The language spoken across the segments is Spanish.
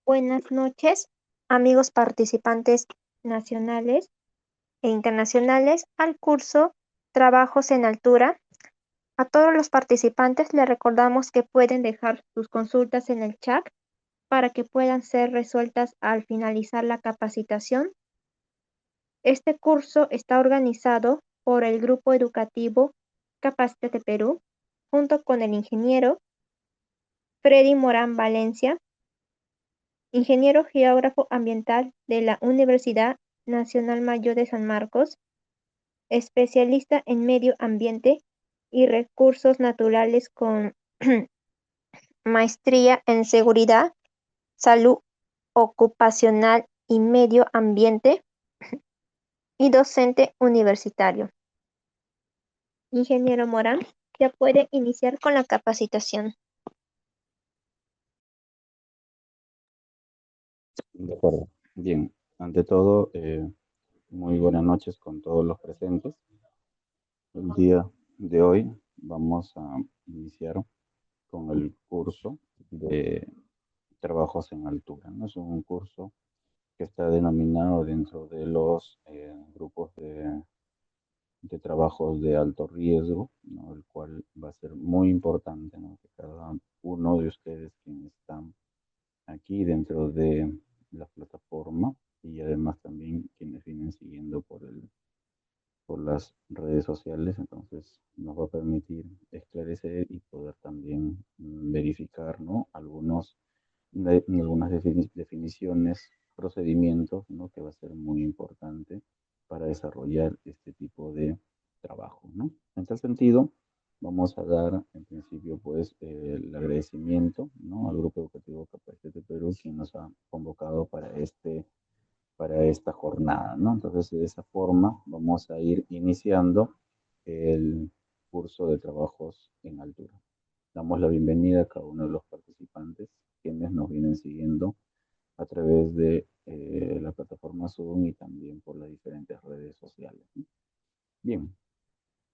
Buenas noches, amigos participantes nacionales e internacionales al curso Trabajos en Altura. A todos los participantes les recordamos que pueden dejar sus consultas en el chat para que puedan ser resueltas al finalizar la capacitación. Este curso está organizado por el Grupo Educativo Capacítate Perú, junto con el ingeniero Freddy Morán Valencia, ingeniero geógrafo ambiental de la Universidad Nacional Mayor de San Marcos, especialista en medio ambiente y recursos naturales con maestría en seguridad, salud ocupacional y medio ambiente, y docente universitario. Ingeniero Morán, ya puede iniciar con la capacitación. De acuerdo. Bien, ante todo, muy buenas noches con todos los presentes. El día de hoy vamos a iniciar con el curso de trabajos en altura, ¿no? Es un curso que está denominado dentro de los grupos de trabajos de alto riesgo, ¿no? El cual va a ser muy importante, ¿no? Que cada uno de ustedes quienes están aquí dentro de la plataforma y además también quienes vienen siguiendo por las redes sociales, entonces nos va a permitir esclarecer y poder también verificar, ¿no? Algunas definiciones, procedimientos, ¿no? Que va a ser muy importante para desarrollar este tipo de trabajo, ¿no? En tal sentido, vamos a dar en principio pues el agradecimiento, ¿no? Al Grupo Educativo Capacítate Perú, quien nos ha convocado para esta jornada, ¿no? Entonces, de esa forma vamos a ir iniciando el curso de trabajos en altura. Damos la bienvenida a cada uno de los participantes, quienes nos vienen siguiendo a través de la plataforma Zoom y también por las diferentes redes sociales, ¿no? Bien,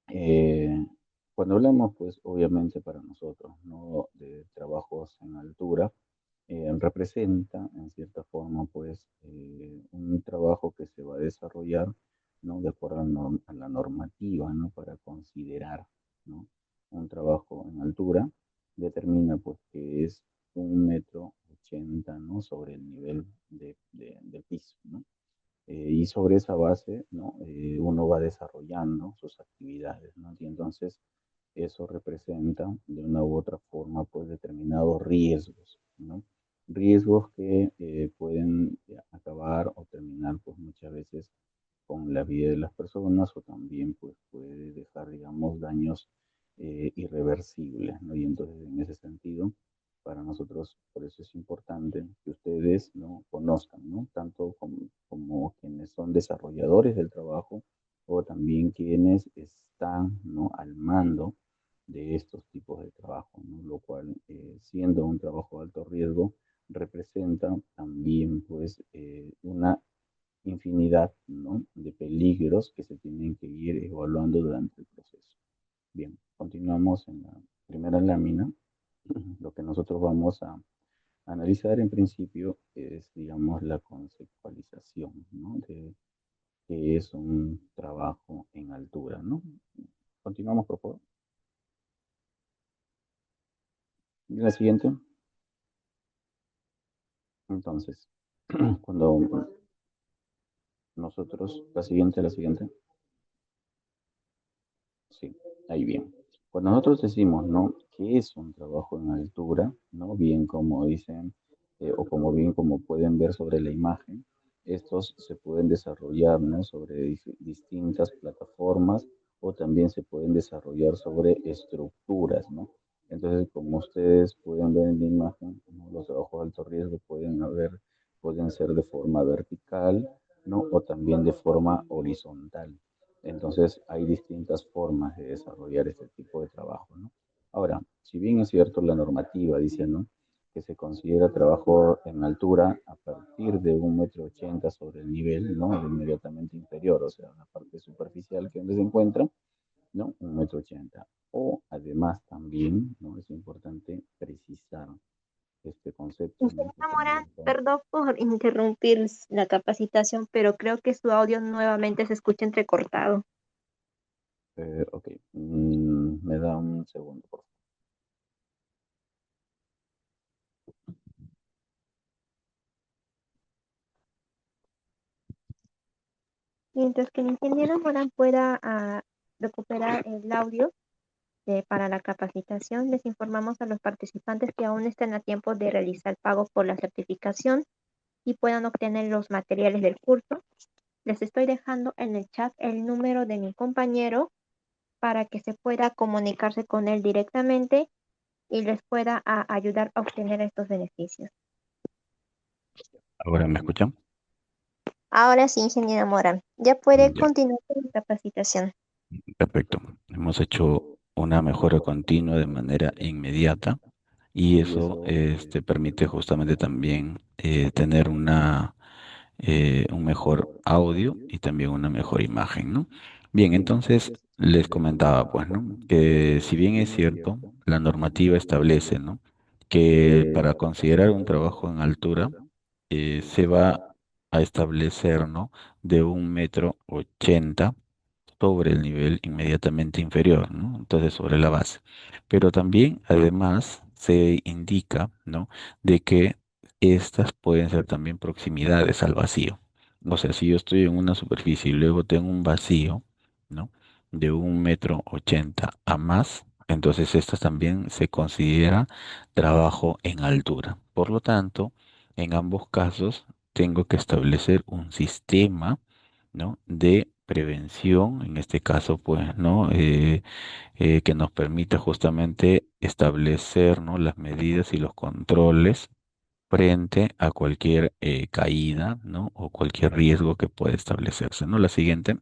eh, cuando hablamos, pues obviamente para nosotros, ¿no? De trabajos en altura, representa en cierta forma pues un trabajo que se va a desarrollar, ¿no? De acuerdo a la normativa, ¿no? Para considerar, ¿no? Un trabajo en altura determina pues que es 1,80 m, ¿no? Sobre el nivel del piso, ¿no? Y sobre esa base, ¿no? Uno va desarrollando sus actividades, ¿no? Y entonces eso representa de una u otra forma pues determinados riesgos, ¿no? Riesgos que pueden acabar o terminar pues muchas veces con la vida de las personas o también pues puede dejar, digamos, daños irreversibles, ¿no? Y entonces en ese sentido, para nosotros, por eso es importante que ustedes, ¿no? Conozcan, ¿no? Tanto como quienes son desarrolladores del trabajo o también quienes están, ¿no? Al mando de estos tipos de trabajo, ¿no? Lo cual, siendo un trabajo de alto riesgo, representa también pues una infinidad, ¿no? De peligros que se tienen que ir evaluando durante el proceso. Bien, continuamos en la primera lámina. Lo que nosotros vamos a analizar en principio es, digamos, la conceptualización, ¿no? De qué es un trabajo en altura, ¿no? Continuamos, por favor. Y la siguiente. Entonces, cuando nosotros, la siguiente, sí, ahí bien. Cuando nosotros decimos, ¿no? ¿Qué es un trabajo en altura? ¿No? Bien como dicen, o como bien como pueden ver sobre la imagen, estos se pueden desarrollar, ¿no? Sobre distintas plataformas o también se pueden desarrollar sobre estructuras, ¿no? Entonces, como ustedes pueden ver en la imagen, ¿no? Los trabajos de alto riesgo pueden ser de forma vertical, ¿no? O también de forma horizontal. Entonces, hay distintas formas de desarrollar este tipo de trabajo, ¿no? Ahora, si bien es cierto, la normativa dice, ¿no? Que se considera trabajo en altura a partir de 1,80 m sobre el nivel, ¿no? El inmediatamente inferior, o sea, la parte superficial que donde se encuentra, ¿no? 1,80 m. O además también, ¿no? Es importante precisar este concepto, ¿no? Que Ingeniero también Morán, está. perdón por interrumpir la capacitación, pero creo que su audio nuevamente se escucha entrecortado. Ok, me da un segundo, por favor. Mientras que el ingeniero Morán pueda recuperar el audio para la capacitación, les informamos a los participantes que aún están a tiempo de realizar pagos por la certificación y puedan obtener los materiales del curso. Les estoy dejando en el chat el número de mi compañero para que se pueda comunicarse con él directamente y les pueda ayudar a obtener estos beneficios. ¿Ahora me escuchan? Ahora sí, ingeniero Morán, ya puede Ya, continuar con la capacitación. perfecto. Hemos hecho una mejora continua de manera inmediata y eso permite justamente también tener un mejor audio y también una mejor imagen, ¿no? Bien, entonces les comentaba, pues, ¿no? Que si bien es cierto, la normativa establece, ¿no? Que para considerar un trabajo en altura se va a establecer, ¿no? De 1,80 m sobre el nivel inmediatamente inferior, ¿no? Entonces sobre la base. Pero también, además, se indica, ¿no? De que estas pueden ser también proximidades al vacío. O sea, si yo estoy en una superficie y luego tengo un vacío, ¿no? De 1,80 m a más, entonces estas también se considera trabajo en altura. Por lo tanto, en ambos casos tengo que establecer un sistema, ¿no? De prevención, en este caso, pues, ¿no? Que nos permita justamente establecer, ¿no? Las medidas y los controles frente a cualquier caída, ¿no? O cualquier riesgo que pueda establecerse, ¿no? La siguiente.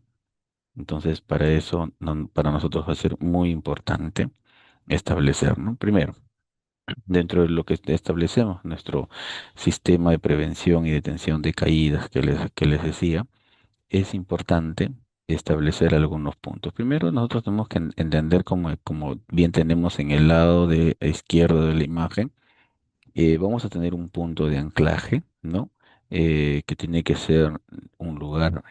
Entonces, para eso, para nosotros va a ser muy importante establecer, ¿no? Primero, dentro de lo que establecemos, nuestro sistema de prevención y detención de caídas que les decía, es importante establecer algunos puntos. Primero, nosotros tenemos que entender como bien tenemos en el lado de izquierdo de la imagen, vamos a tener un punto de anclaje, ¿no? Que tiene que ser un lugar,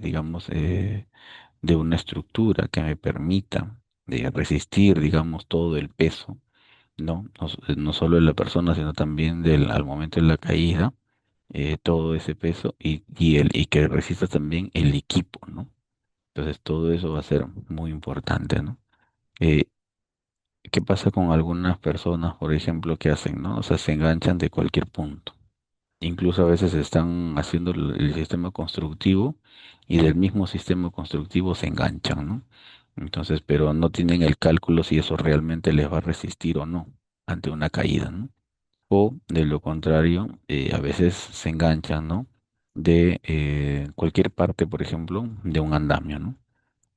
digamos, de una estructura que me permita resistir, digamos, todo el peso, ¿no? No solo de la persona, sino también al momento de la caída, todo ese peso y que resista también el equipo, ¿no? Entonces todo eso va a ser muy importante, ¿no? Eh, ¿Qué pasa con algunas personas, por ejemplo, que hacen, ¿no? O sea, se enganchan de cualquier punto. Incluso a veces están haciendo el sistema constructivo y del mismo sistema constructivo se enganchan, ¿no? Entonces, pero no tienen el cálculo si eso realmente les va a resistir o no ante una caída, ¿no? O de lo contrario, a veces se enganchan, ¿no? De cualquier parte, por ejemplo, de un andamio, ¿no?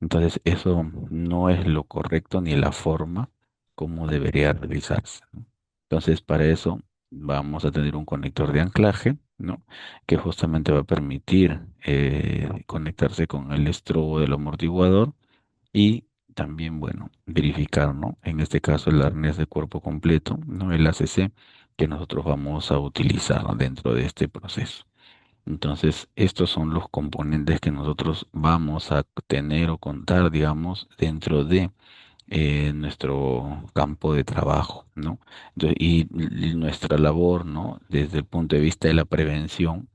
Entonces, eso no es lo correcto ni la forma como debería realizarse, ¿no? Entonces, para eso vamos a tener un conector de anclaje, ¿no? Que justamente va a permitir conectarse con el estrobo del amortiguador y también, bueno, verificar, ¿no? En este caso, el arnés de cuerpo completo, ¿no? El ACC que nosotros vamos a utilizar dentro de este proceso. Entonces, estos son los componentes que nosotros vamos a tener o contar, digamos, dentro de nuestro campo de trabajo, ¿no? Y nuestra labor, ¿no? Desde el punto de vista de la prevención,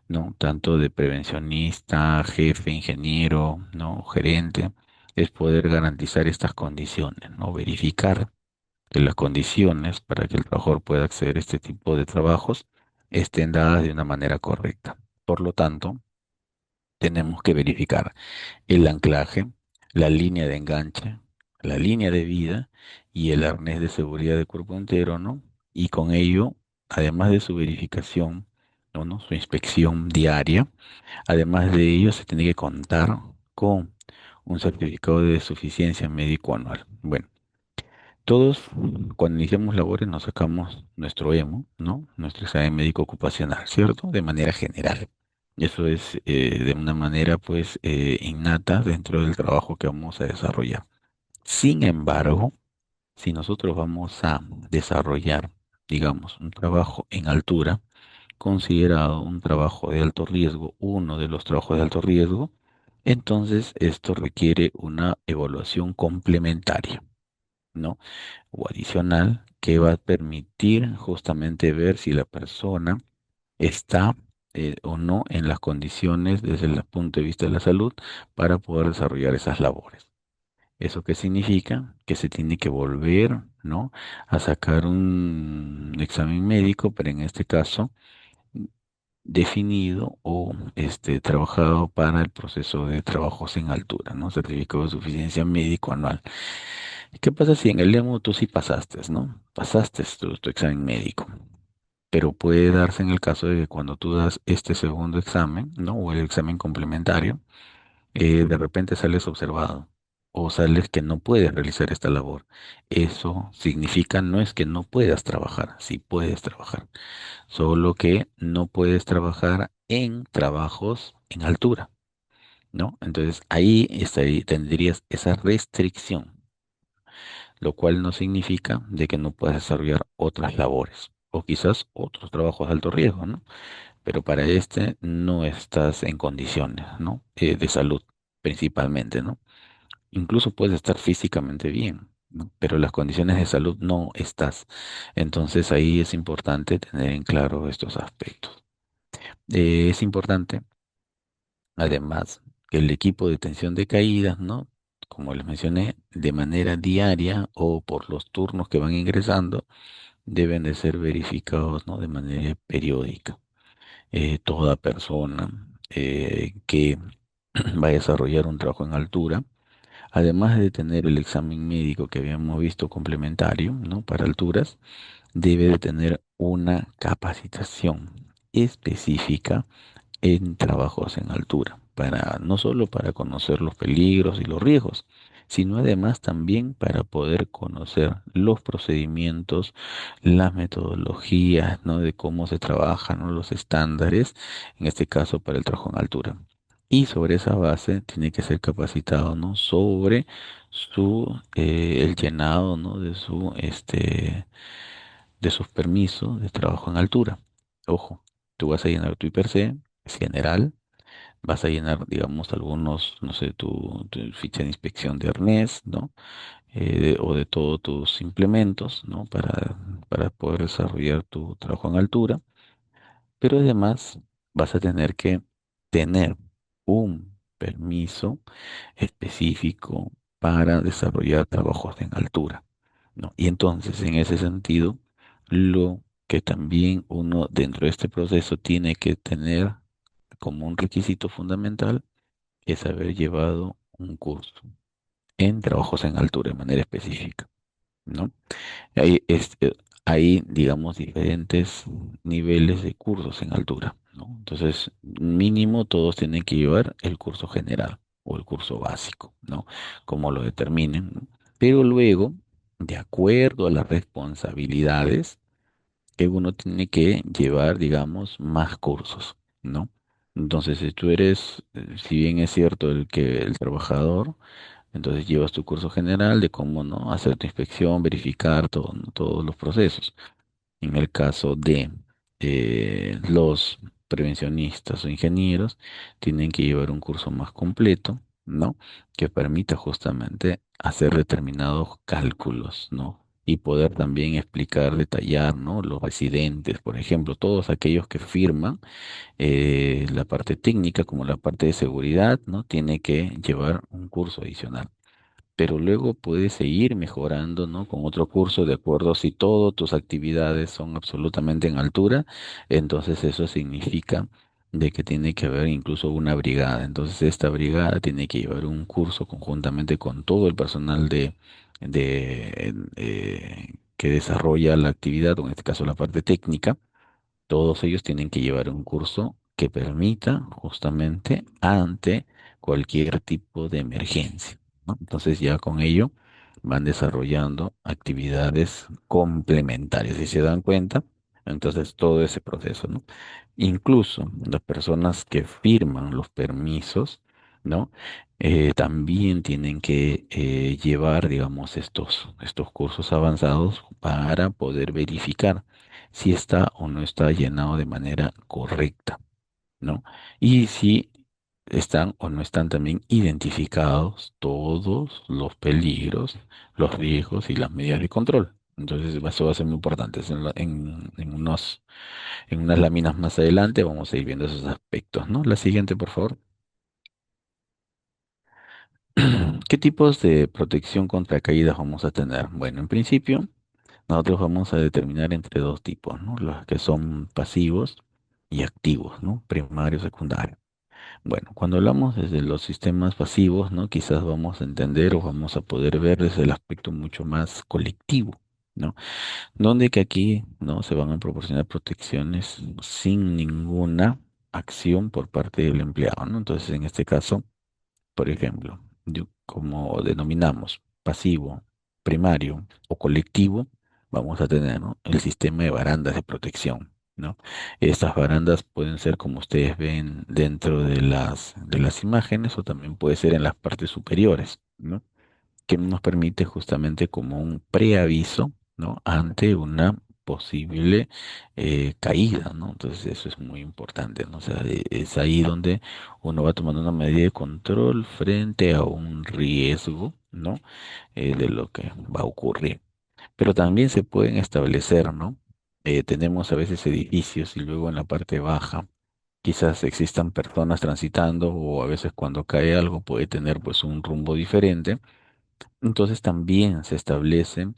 ¿no? Tanto de prevencionista, jefe, ingeniero, ¿no? Gerente, es poder garantizar estas condiciones, ¿no? Verificar que las condiciones para que el trabajador pueda acceder a este tipo de trabajos estén dadas de una manera correcta. Por lo tanto, tenemos que verificar el anclaje, la línea de enganche, la línea de vida y el arnés de seguridad de cuerpo entero, ¿no? Y con ello, además de su verificación, ¿no? Su inspección diaria, además de ello, se tiene que contar con un certificado de suficiencia médico anual. Bueno, todos cuando iniciamos labores nos sacamos nuestro EMO, ¿no? Nuestro examen médico ocupacional, ¿cierto? De manera general. Eso es de una manera pues innata dentro del trabajo que vamos a desarrollar. Sin embargo, si nosotros vamos a desarrollar digamos, un trabajo en altura, considerado un trabajo de alto riesgo, uno de los trabajos de alto riesgo, entonces esto requiere una evaluación complementaria, ¿no? O adicional que va a permitir justamente ver si la persona está o no en las condiciones desde el punto de vista de la salud para poder desarrollar esas labores. ¿Eso qué significa? Que se tiene que volver, ¿no? A sacar un examen médico, pero en este caso definido o trabajado para el proceso de trabajos en altura, ¿no? Certificado de suficiencia médico anual. ¿Qué pasa si en el demo tú sí pasaste, ¿no? Pasaste tu examen médico, pero puede darse en el caso de que cuando tú das este segundo examen, ¿no? O el examen complementario, de repente sales observado o sales que no puedes realizar esta labor. Eso significa no es que no puedas trabajar, sí puedes trabajar, solo que no puedes trabajar en trabajos en altura, ¿no? Entonces ahí tendrías esa restricción, lo cual no significa de que no puedas desarrollar otras labores o quizás otros trabajos de alto riesgo, ¿no? Pero para este no estás en condiciones, ¿no? De salud principalmente, ¿no? Incluso puedes estar físicamente bien, ¿no? Pero las condiciones de salud no estás. Entonces ahí es importante tener en claro estos aspectos. Es importante, además, que el equipo de detención de caídas, ¿no? Como les mencioné, de manera diaria o por los turnos que van ingresando, deben de ser verificados, ¿no? De manera periódica. Toda persona que vaya a desarrollar un trabajo en altura, además de tener el examen médico que habíamos visto complementario, ¿no? Para alturas, debe de tener una capacitación específica en trabajos en altura, para no solo para conocer los peligros y los riesgos, sino además también para poder conocer los procedimientos, las metodologías, ¿no? De cómo se trabajan, ¿no? Los estándares, en este caso para el trabajo en altura. Y sobre esa base tiene que ser capacitado, ¿no? Sobre el llenado, ¿no? De sus permisos de trabajo en altura. Ojo, tú vas a llenar tu IPRC, es general, vas a llenar, digamos, algunos, no sé, tu ficha de inspección de arnés, ¿no? O de todos tus implementos, ¿no? Para poder desarrollar tu trabajo en altura. Pero además vas a tener que tener un permiso específico para desarrollar trabajos en altura, ¿no? Y entonces, en ese sentido, lo que también uno dentro de este proceso tiene que tener como un requisito fundamental es haber llevado un curso en trabajos en altura de manera específica, ¿no? Hay, digamos, diferentes niveles de cursos en altura, ¿no? Entonces, mínimo todos tienen que llevar el curso general o el curso básico, ¿no? Como lo determinen, ¿no? Pero luego, de acuerdo a las responsabilidades, que uno tiene que llevar, digamos, más cursos, ¿no? Entonces, si tú eres, si bien es cierto el trabajador, entonces llevas tu curso general de cómo no hacer tu inspección, verificar todo, ¿no? Todos los procesos. En el caso de los prevencionistas o ingenieros, tienen que llevar un curso más completo, ¿no? Que permita justamente hacer determinados cálculos, ¿no? Y poder también explicar, detallar, ¿no? Los residentes, por ejemplo, todos aquellos que firman la parte técnica como la parte de seguridad, ¿no? Tiene que llevar un curso adicional, pero luego puedes seguir mejorando, ¿no? Con otro curso, de acuerdo, si todas tus actividades son absolutamente en altura, entonces eso significa de que tiene que haber incluso una brigada. Entonces esta brigada tiene que llevar un curso conjuntamente con todo el personal que desarrolla la actividad, o en este caso la parte técnica. Todos ellos tienen que llevar un curso que permita justamente ante cualquier tipo de emergencia, ¿no? Entonces ya con ello van desarrollando actividades complementarias. Si se dan cuenta, entonces todo ese proceso, ¿no? Incluso las personas que firman los permisos, ¿no? También tienen que llevar, digamos, estos cursos avanzados para poder verificar. si está o no está llenado de manera correcta, ¿no? Y si están o no están también identificados todos los peligros, los riesgos y las medidas de control. Entonces, eso va a ser muy importante. En unas láminas más adelante vamos a ir viendo esos aspectos, ¿no? La siguiente, por favor. ¿Qué tipos de protección contra caídas vamos a tener? Bueno, en principio, nosotros vamos a determinar entre dos tipos, ¿no? Los que son pasivos y activos, ¿no? Primario, secundario. Bueno, cuando hablamos desde los sistemas pasivos, ¿no? Quizás vamos a entender o vamos a poder ver desde el aspecto mucho más colectivo, ¿no? Donde que aquí, ¿no? Se van a proporcionar protecciones sin ninguna acción por parte del empleado, ¿no? Entonces, en este caso, por ejemplo, como denominamos pasivo, primario o colectivo, vamos a tener, ¿no? El sistema de barandas de protección, ¿no? Estas barandas pueden ser como ustedes ven dentro de las imágenes o también puede ser en las partes superiores, ¿no? Que nos permite justamente como un preaviso, ¿no? Ante una posible caída, ¿no? Entonces eso es muy importante, ¿no? O sea, es ahí donde uno va tomando una medida de control frente a un riesgo, ¿no? De lo que va a ocurrir. Pero también se pueden establecer, ¿no? Tenemos a veces edificios y luego en la parte baja quizás existan personas transitando o a veces cuando cae algo puede tener pues un rumbo diferente, entonces también se establece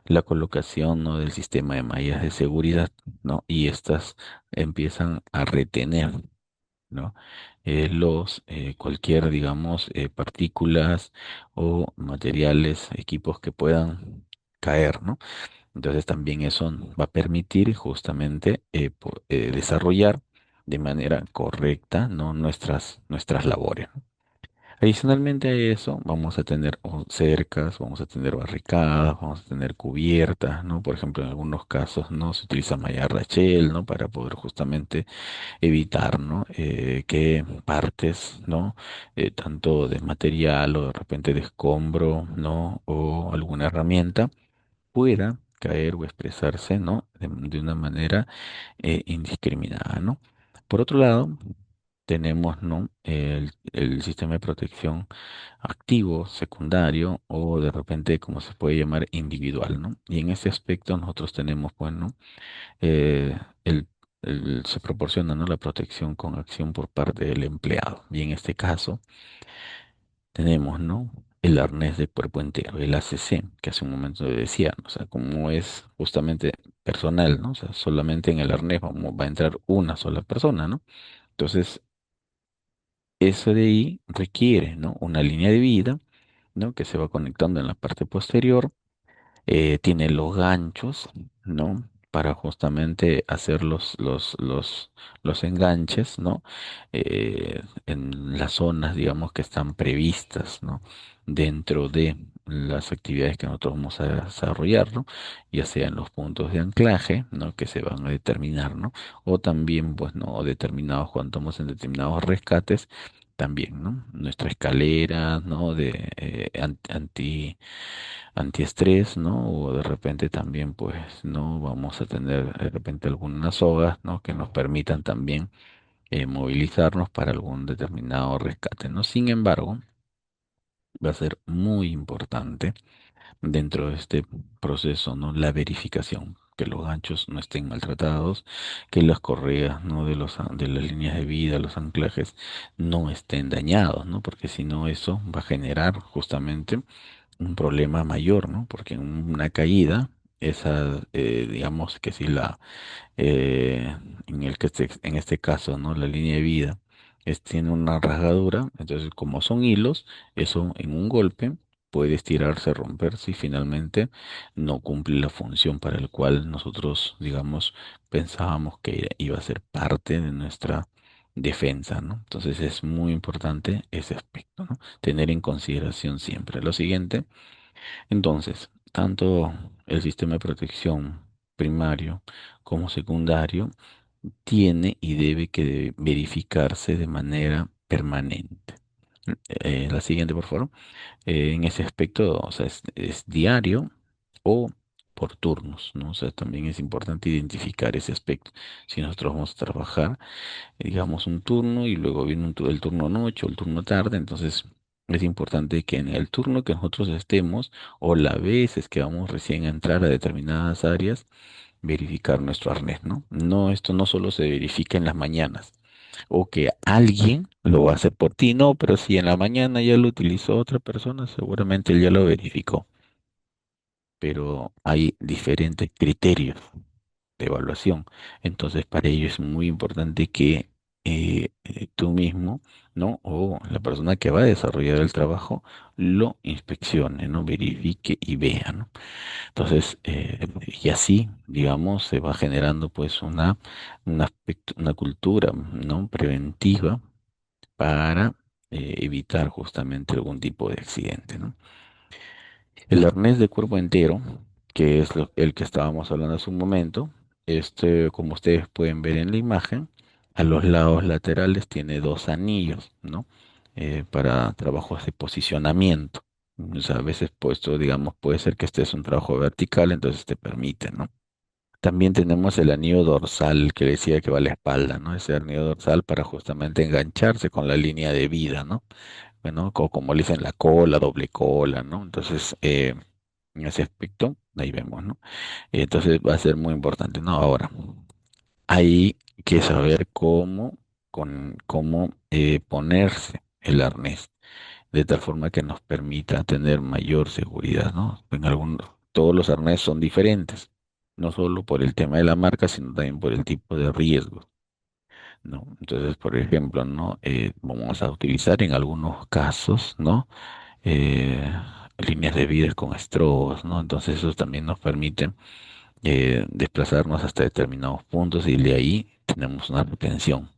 la colocación, ¿no? Del sistema de mallas de seguridad, ¿no? Y estas empiezan a retener, ¿no? Cualquier, digamos, partículas o materiales, equipos que puedan caer, ¿no? Entonces también eso va a permitir justamente desarrollar de manera correcta, ¿no? Nuestras labores. Adicionalmente a eso, vamos a tener cercas, vamos a tener barricadas, vamos a tener cubiertas, ¿no? Por ejemplo, en algunos casos, ¿no? Se utiliza malla rachel, ¿no? Para poder justamente evitar, ¿no? Que partes, ¿no? Tanto de material o de repente de escombro, ¿no? O alguna herramienta pueda caer o expresarse, ¿no? De una manera indiscriminada, ¿no? Por otro lado, tenemos, ¿no? El sistema de protección activo, secundario o de repente, como se puede llamar, individual, ¿no? Y en ese aspecto nosotros tenemos, bueno, eh, el, se proporciona, ¿no? La protección con acción por parte del empleado. Y en este caso tenemos, ¿no? El arnés de cuerpo entero, el ACC, que hace un momento decía, ¿no? O sea, como es justamente personal, ¿no? O sea, solamente en el arnés va a entrar una sola persona, ¿no? Entonces, eso de ahí requiere, ¿no? Una línea de vida, ¿no? Que se va conectando en la parte posterior, tiene los ganchos, ¿no? Para justamente hacer los enganches, ¿no? En las zonas, digamos, que están previstas, ¿no? Dentro de las actividades que nosotros vamos a desarrollar, ¿no? Ya sea en los puntos de anclaje, ¿no? Que se van a determinar, ¿no? O también, pues, ¿no? Determinados, cuando estamos en determinados rescates, también, ¿no? Nuestra escalera, ¿no? De antiestrés, ¿no? O de repente también, pues, no vamos a tener de repente algunas sogas, ¿no? Que nos permitan también movilizarnos para algún determinado rescate, ¿no? Sin embargo, va a ser muy importante dentro de este proceso, ¿no? La verificación, que los ganchos no estén maltratados, que las correas, ¿no? De las líneas de vida, los anclajes, no estén dañados, ¿no? Porque si no, eso va a generar justamente un problema mayor, ¿no? Porque en una caída, digamos que si eh, en este caso, ¿no? La línea de vida tiene una rasgadura, entonces como son hilos, eso en un golpe puede estirarse, romperse y finalmente no cumple la función para el cual nosotros, digamos, pensábamos que iba a ser parte de nuestra defensa, ¿no? Entonces es muy importante ese aspecto, ¿no? Tener en consideración siempre. Lo siguiente, entonces, tanto el sistema de protección primario como secundario tiene y debe que verificarse de manera permanente. La siguiente, por favor. En ese aspecto, o sea, es diario o por turnos, ¿no? O sea, también es importante identificar ese aspecto. Si nosotros vamos a trabajar, digamos, un turno y luego viene el turno noche o el turno tarde, entonces es importante que en el turno que nosotros estemos o las veces que vamos recién a entrar a determinadas áreas, verificar nuestro arnés, ¿no? No, esto no solo se verifica en las mañanas o que alguien lo va a hacer por ti, no, pero si en la mañana ya lo utilizó otra persona, seguramente él ya lo verificó, pero hay diferentes criterios de evaluación. Entonces, para ello es muy importante que tú mismo, ¿no? O la persona que va a desarrollar el trabajo lo inspeccione, ¿no? Verifique y vea, ¿no? Entonces, y así, digamos, se va generando pues un aspecto, una cultura, ¿no? Preventiva para evitar justamente algún tipo de accidente, ¿no? El arnés de cuerpo entero, que es el que estábamos hablando hace un momento, este, como ustedes pueden ver en la imagen, a los lados laterales tiene dos anillos, ¿no? Para trabajos de posicionamiento. O sea, a veces puesto, digamos, puede ser que este es un trabajo vertical, entonces te permite, ¿no? También tenemos el anillo dorsal que decía que va a la espalda, ¿no? Ese anillo dorsal para justamente engancharse con la línea de vida, ¿no? Bueno, como le dicen la cola, doble cola, ¿no? Entonces, en ese aspecto, ahí vemos, ¿no? Entonces va a ser muy importante, ¿no? Ahora, hay que saber cómo ponerse el arnés, de tal forma que nos permita tener mayor seguridad, ¿no? Todos los arnés son diferentes, no solo por el tema de la marca, sino también por el tipo de riesgo, ¿no? Entonces, por ejemplo, ¿no? Vamos a utilizar en algunos casos, ¿no? eh, Líneas de vida con estrobos, ¿no? Entonces eso también nos permite desplazarnos hasta determinados puntos y de ahí tenemos una retención.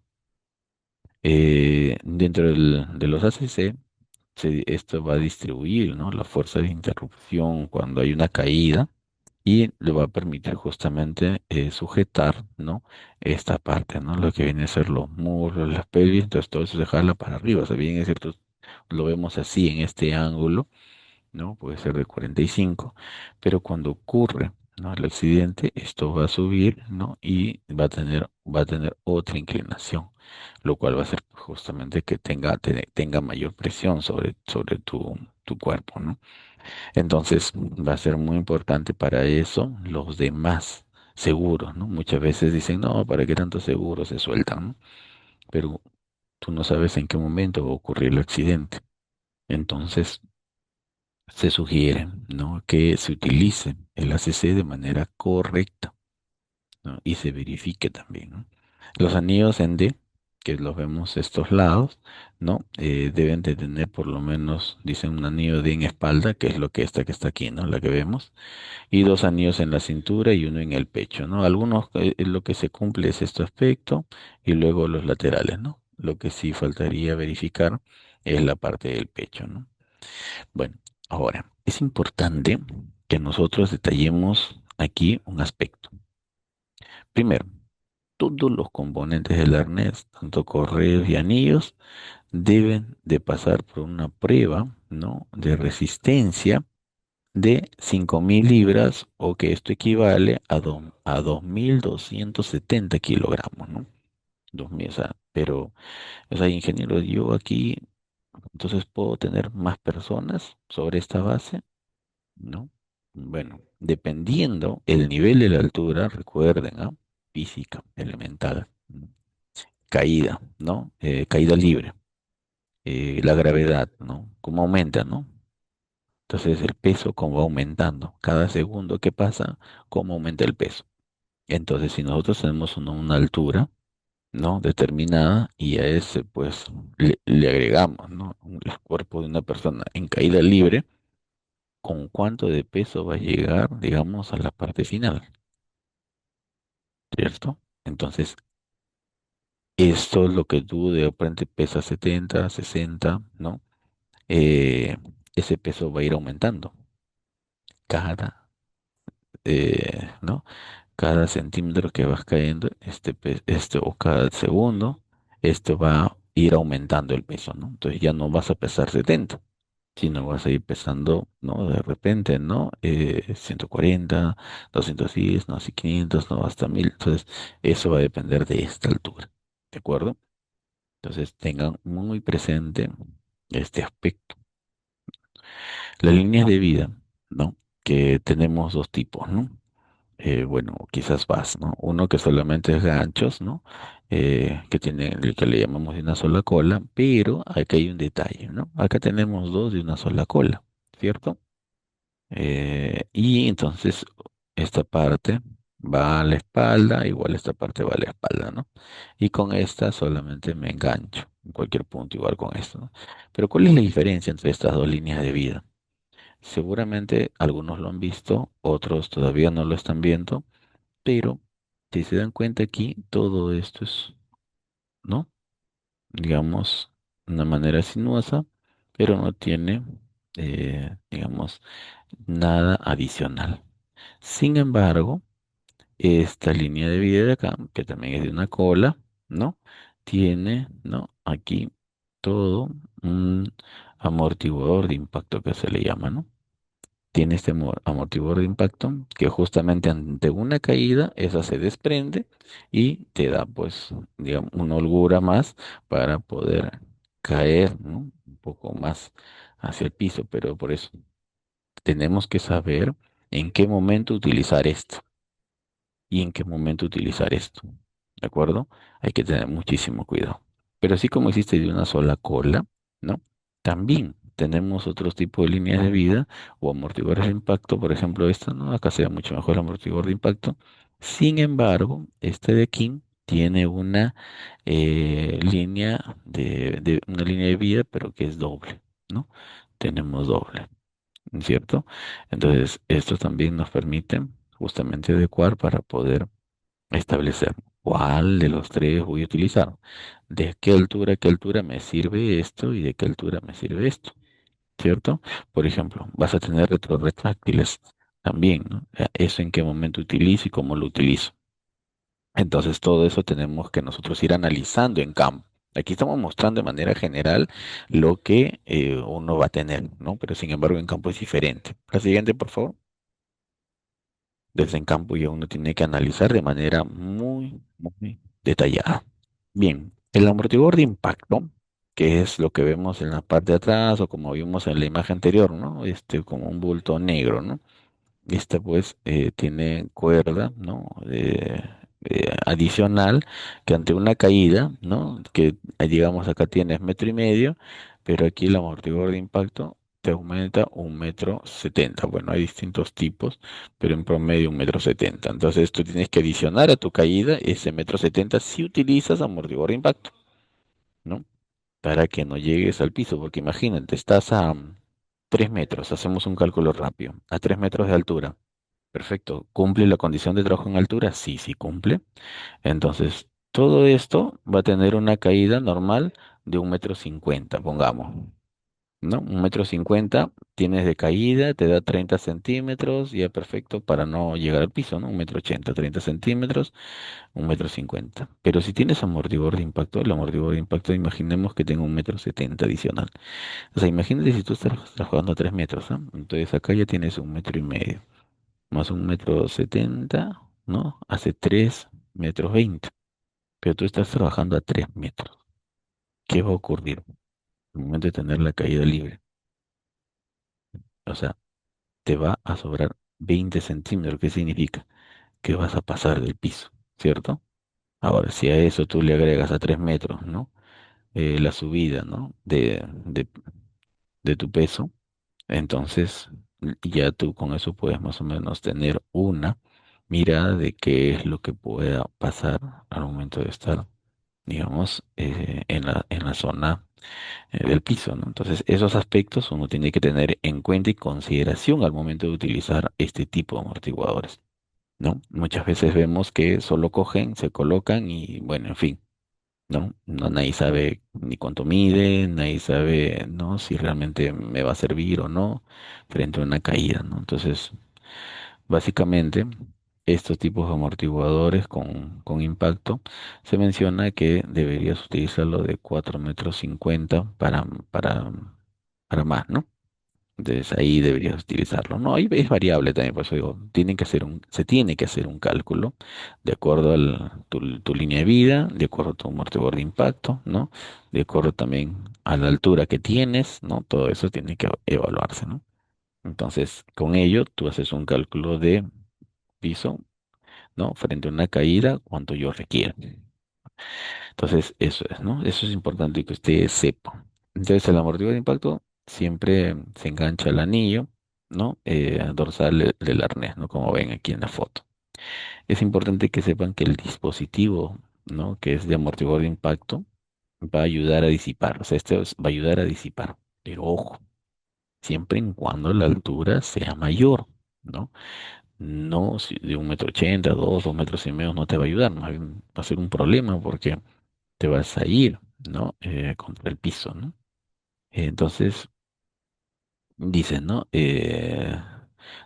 Dentro de los ACC, esto va a distribuir, ¿no? La fuerza de interrupción cuando hay una caída y le va a permitir justamente sujetar, ¿no? Esta parte, ¿no? Lo que viene a ser los muslos, las pelvis, entonces todo eso se jala para arriba. O sea, bien es cierto, lo vemos así en este ángulo, ¿no? Puede ser de 45, pero cuando ocurre, ¿no? El accidente, esto va a subir, ¿no? Y va a tener otra inclinación, lo cual va a hacer justamente que tenga mayor presión sobre tu cuerpo, ¿no? Entonces, va a ser muy importante para eso los demás seguros, ¿no? Muchas veces dicen, no, ¿para qué tanto seguro se sueltan, ¿no? Pero tú no sabes en qué momento va a ocurrir el accidente. Entonces, se sugiere, ¿no? Que se utilice el ACC de manera correcta, ¿no? Y se verifique también, ¿no? Los anillos en D, que los vemos estos lados, ¿no? Deben de tener por lo menos, dicen, un anillo D en espalda, que es lo que esta que está aquí, ¿no? La que vemos, y dos anillos en la cintura y uno en el pecho, ¿no? Algunos, lo que se cumple es este aspecto, y luego los laterales, ¿no? Lo que sí faltaría verificar es la parte del pecho, ¿no? Bueno, ahora, es importante que nosotros detallemos aquí un aspecto. Primero, todos los componentes del arnés, tanto correos y anillos, deben de pasar por una prueba, ¿no? De resistencia de 5.000 libras, o que esto equivale a 2.270 kilogramos, ¿no? 2.000, o sea, pero, o sea, ingeniero, yo aquí, entonces puedo tener más personas sobre esta base, ¿no? Bueno, dependiendo el nivel de la altura, recuerden, ¿ah? Física elemental, ¿no? Caída, ¿no? Caída libre, la gravedad, ¿no? Cómo aumenta, ¿no? Entonces el peso cómo va aumentando. Cada segundo que pasa, cómo aumenta el peso. Entonces, si nosotros tenemos una altura, ¿no? Determinada, y a ese, pues, le agregamos, ¿no? El cuerpo de una persona en caída libre, ¿con cuánto de peso va a llegar, digamos, a la parte final? ¿Cierto? Entonces, esto es lo que tú de repente pesa 70, 60, ¿no? Eh, Ese peso va a ir aumentando cada, ¿no? Cada centímetro que vas cayendo, o cada segundo, esto va a ir aumentando el peso, ¿no? Entonces ya no vas a pesar 70, Si no vas a ir pesando, ¿no? De repente, ¿no? 140, 210, no, así 500, no, hasta 1000. Entonces, eso va a depender de esta altura. ¿De acuerdo? Entonces, tengan muy presente este aspecto. Las líneas de vida, ¿no? Que tenemos dos tipos, ¿no? Bueno, quizás vas, ¿no? Uno que solamente es ganchos, ¿no? Que tiene el que le llamamos de una sola cola, pero acá hay un detalle, ¿no? Acá tenemos dos de una sola cola, ¿cierto? Y entonces esta parte va a la espalda, igual esta parte va a la espalda, ¿no? Y con esta solamente me engancho, en cualquier punto, igual con esto, ¿no? Pero ¿cuál es la diferencia entre estas dos líneas de vida? Seguramente algunos lo han visto, otros todavía no lo están viendo, pero si se dan cuenta aquí, todo esto es, ¿no? Digamos, una manera sinuosa, pero no tiene, digamos, nada adicional. Sin embargo, esta línea de vida de acá, que también es de una cola, ¿no? Tiene, ¿no? Aquí todo un amortiguador de impacto que se le llama, ¿no? Tiene este amortiguador de impacto que justamente ante una caída, esa se desprende y te da, pues, digamos, una holgura más para poder caer, ¿no? Un poco más hacia el piso, pero por eso tenemos que saber en qué momento utilizar esto y en qué momento utilizar esto. ¿De acuerdo? Hay que tener muchísimo cuidado. Pero así como existe de una sola cola, ¿no? También tenemos otros tipos de líneas de vida o amortiguadores de impacto. Por ejemplo, esta, ¿no? Acá se ve mucho mejor el amortiguador de impacto. Sin embargo, este de aquí tiene una una línea de vida, pero que es doble, ¿no? Tenemos doble. ¿Cierto? Entonces, esto también nos permite justamente adecuar para poder establecer cuál de los tres voy a utilizar, de qué altura me sirve esto y de qué altura me sirve esto, ¿cierto? Por ejemplo, vas a tener retrorretráctiles también, ¿no? Eso en qué momento utilizo y cómo lo utilizo. Entonces, todo eso tenemos que nosotros ir analizando en campo. Aquí estamos mostrando de manera general lo que uno va a tener, ¿no? Pero sin embargo, en campo es diferente. La siguiente, por favor. Desde en campo ya uno tiene que analizar de manera muy, muy detallada. Bien, el amortiguador de impacto, que es lo que vemos en la parte de atrás o como vimos en la imagen anterior, ¿no? Este, como un bulto negro, ¿no? Esta pues tiene cuerda, ¿no? Adicional que ante una caída, ¿no? Que digamos acá tienes metro y medio, pero aquí el amortiguador de impacto te aumenta 1,70 m. Bueno, hay distintos tipos, pero en promedio 1,70 m. Entonces tú tienes que adicionar a tu caída ese 1,70 m si utilizas amortiguador de impacto, ¿no? Para que no llegues al piso, porque imagínate, estás a 3 metros, hacemos un cálculo rápido, a 3 metros de altura. Perfecto. ¿Cumple la condición de trabajo en altura? Sí, sí cumple. Entonces, todo esto va a tener una caída normal de 1,50 m, pongamos, ¿no? 1,50 m tienes de caída, te da 30 centímetros, ya perfecto para no llegar al piso, ¿no? 1,80 m, 30 centímetros, 1,50 m. Pero si tienes amortiguador de impacto, el amortiguador de impacto, imaginemos que tenga 1,70 m adicional. O sea, imagínate si tú estás trabajando a 3 metros, ¿no? Entonces acá ya tienes 1,5 m más 1,70 m, ¿no? Hace 3,20 m. Pero tú estás trabajando a 3 metros. ¿Qué va a ocurrir al momento de tener la caída libre? O sea, te va a sobrar 20 centímetros. ¿Qué significa? Que vas a pasar del piso, ¿cierto? Ahora, si a eso tú le agregas a 3 metros, ¿no? La subida, ¿no? De tu peso, entonces ya tú con eso puedes más o menos tener una mirada de qué es lo que pueda pasar al momento de estar, digamos, en la zona del piso, ¿no? Entonces, esos aspectos uno tiene que tener en cuenta y consideración al momento de utilizar este tipo de amortiguadores, ¿no? Muchas veces vemos que solo cogen, se colocan y, bueno, en fin. ¿No? No, nadie sabe ni cuánto mide, nadie sabe, ¿no? Si realmente me va a servir o no frente a una caída, ¿no? Entonces, básicamente, estos tipos de amortiguadores con impacto, se menciona que deberías utilizarlo de 4,50 m para más, ¿no? Entonces ahí deberías utilizarlo. No, ahí es variable también, por eso digo, se tiene que hacer un cálculo de acuerdo a tu línea de vida, de acuerdo a tu amortiguador de impacto, ¿no? De acuerdo también a la altura que tienes, ¿no? Todo eso tiene que evaluarse, ¿no? Entonces, con ello, tú haces un cálculo de piso, ¿no? Frente a una caída, cuánto yo requiero. Entonces, eso es, ¿no? Eso es importante que usted sepa. Entonces, el amortiguador de impacto siempre se engancha al anillo, ¿no? Dorsal del arnés, ¿no? Como ven aquí en la foto. Es importante que sepan que el dispositivo, ¿no? Que es de amortiguador de impacto, va a ayudar a disipar. O sea, va a ayudar a disipar. Pero ojo, siempre y cuando la altura sea mayor, ¿no? No, si de 1,80 m, 2 metros y medio no te va a ayudar, más bien va a ser un problema porque te vas a ir, ¿no? Contra el piso, ¿no? Entonces, dicen, ¿no?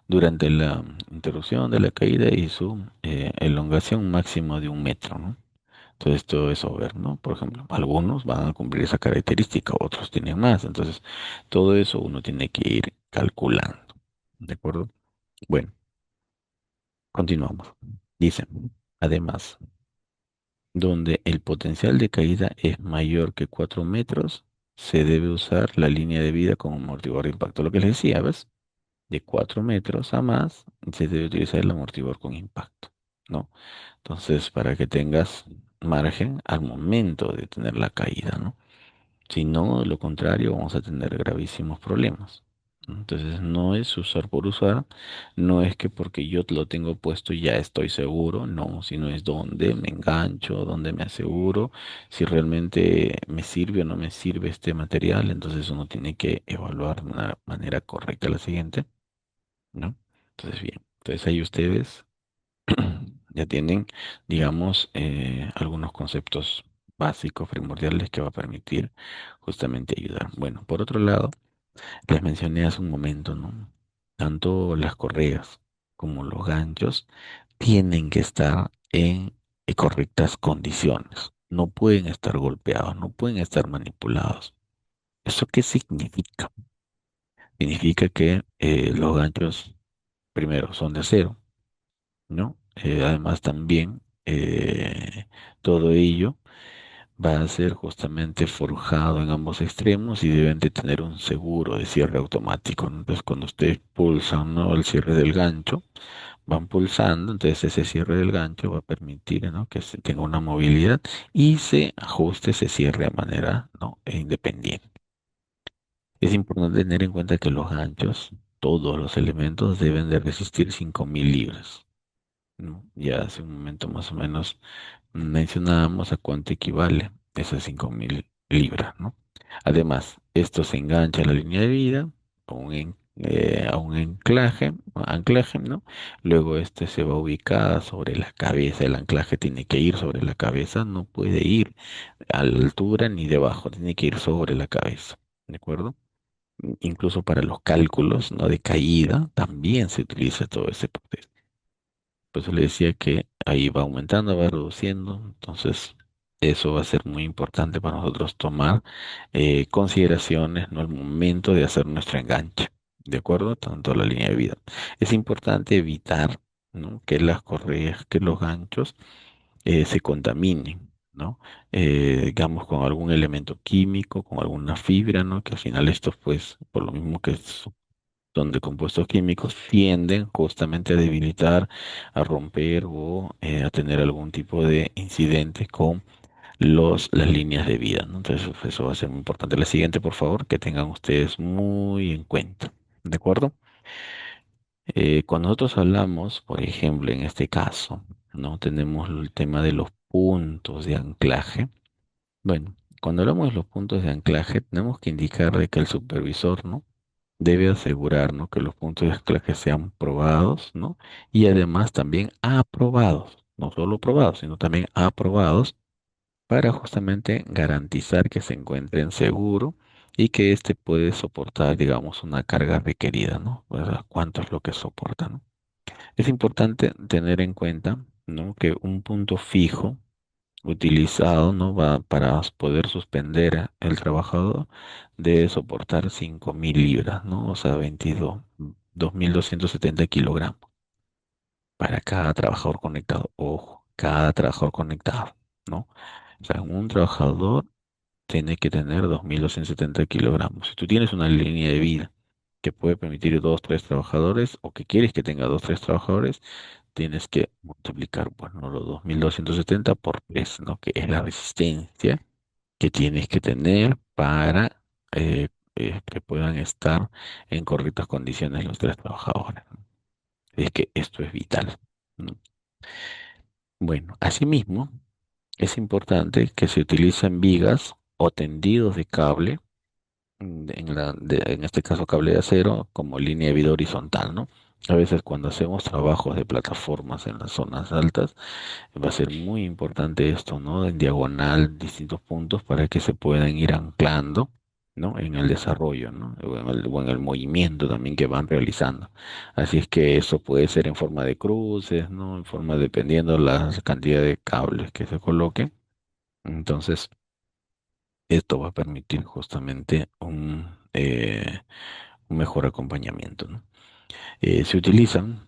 Durante la interrupción de la caída y su elongación máximo de 1 metro, ¿no? Entonces, todo eso ver, ¿no? Por ejemplo, algunos van a cumplir esa característica, otros tienen más. Entonces, todo eso uno tiene que ir calculando, ¿de acuerdo? Bueno, continuamos. Dicen, además, donde el potencial de caída es mayor que 4 metros, se debe usar la línea de vida como amortiguador de impacto. Lo que les decía, ¿ves? De 4 metros a más, se debe utilizar el amortiguador con impacto, ¿no? Entonces, para que tengas margen al momento de tener la caída, ¿no? Si no, de lo contrario, vamos a tener gravísimos problemas. Entonces, no es usar por usar, no es que porque yo lo tengo puesto ya estoy seguro, no, sino es dónde me engancho, dónde me aseguro, si realmente me sirve o no me sirve este material, entonces uno tiene que evaluar de una manera correcta la siguiente, ¿no? Entonces, bien, entonces ahí ustedes ya tienen, digamos, algunos conceptos básicos, primordiales que va a permitir justamente ayudar. Bueno, por otro lado, les mencioné hace un momento, ¿no? Tanto las correas como los ganchos tienen que estar en correctas condiciones. No pueden estar golpeados, no pueden estar manipulados. ¿Eso qué significa? Significa que los ganchos, primero, son de acero, ¿no? Además también todo ello va a ser justamente forjado en ambos extremos y deben de tener un seguro de cierre automático, ¿no? Entonces cuando ustedes pulsan, ¿no? El cierre del gancho, van pulsando, entonces ese cierre del gancho va a permitir, ¿no? Que se tenga una movilidad y se ajuste ese cierre de manera, ¿no? Independiente. Es importante tener en cuenta que los ganchos, todos los elementos deben de resistir 5.000 libras, ¿no? Ya hace un momento más o menos mencionábamos a cuánto equivale esas 5.000 libras, ¿no? Además, esto se engancha a la línea de vida, a un anclaje, ¿no? Luego este se va ubicada sobre la cabeza, el anclaje tiene que ir sobre la cabeza, no puede ir a la altura ni debajo, tiene que ir sobre la cabeza, ¿de acuerdo? Incluso para los cálculos, ¿no? De caída, también se utiliza todo ese proceso. Por eso le decía que ahí va aumentando, va reduciendo. Entonces, eso va a ser muy importante para nosotros tomar consideraciones, ¿no? Al momento de hacer nuestro enganche. ¿De acuerdo? Tanto la línea de vida. Es importante evitar, ¿no? Que las correas, que los ganchos se contaminen, ¿no? Digamos, con algún elemento químico, con alguna fibra, ¿no? Que al final estos, pues, por lo mismo que donde compuestos químicos tienden justamente a debilitar, a romper o a tener algún tipo de incidente con las líneas de vida, ¿no? Entonces eso va a ser muy importante. La siguiente, por favor, que tengan ustedes muy en cuenta. ¿De acuerdo? Cuando nosotros hablamos, por ejemplo, en este caso, ¿no? Tenemos el tema de los puntos de anclaje. Bueno, cuando hablamos de los puntos de anclaje, tenemos que indicar de que el supervisor, ¿no? Debe asegurar, ¿no? Que los puntos de anclaje sean probados, ¿no? Y además también aprobados, no solo probados, sino también aprobados para justamente garantizar que se encuentren seguros y que éste puede soportar, digamos, una carga requerida, ¿no? ¿Verdad? ¿Cuánto es lo que soporta, ¿no? Es importante tener en cuenta, ¿no? Que un punto fijo utilizado, ¿no? Para poder suspender el trabajador, debe soportar 5.000 libras, ¿no? O sea, 2.270 kilogramos para cada trabajador conectado. Ojo, cada trabajador conectado, ¿no? O sea, un trabajador tiene que tener 2.270 kilogramos. Si tú tienes una línea de vida que puede permitir dos, tres trabajadores o que quieres que tenga dos, tres trabajadores, tienes que multiplicar, bueno, los 2.270 por 3, ¿no? Que es la resistencia que tienes que tener para que puedan estar en correctas condiciones los tres trabajadores, ¿no? Es que esto es vital, ¿no? Bueno, asimismo, es importante que se utilicen vigas o tendidos de cable, en este caso cable de acero, como línea de vida horizontal, ¿no? A veces cuando hacemos trabajos de plataformas en las zonas altas, va a ser muy importante esto, ¿no? En diagonal, distintos puntos para que se puedan ir anclando, ¿no? En el desarrollo, ¿no? O en el movimiento también que van realizando. Así es que eso puede ser en forma de cruces, ¿no? En forma dependiendo la cantidad de cables que se coloquen. Entonces, esto va a permitir justamente un mejor acompañamiento, ¿no? Se utilizan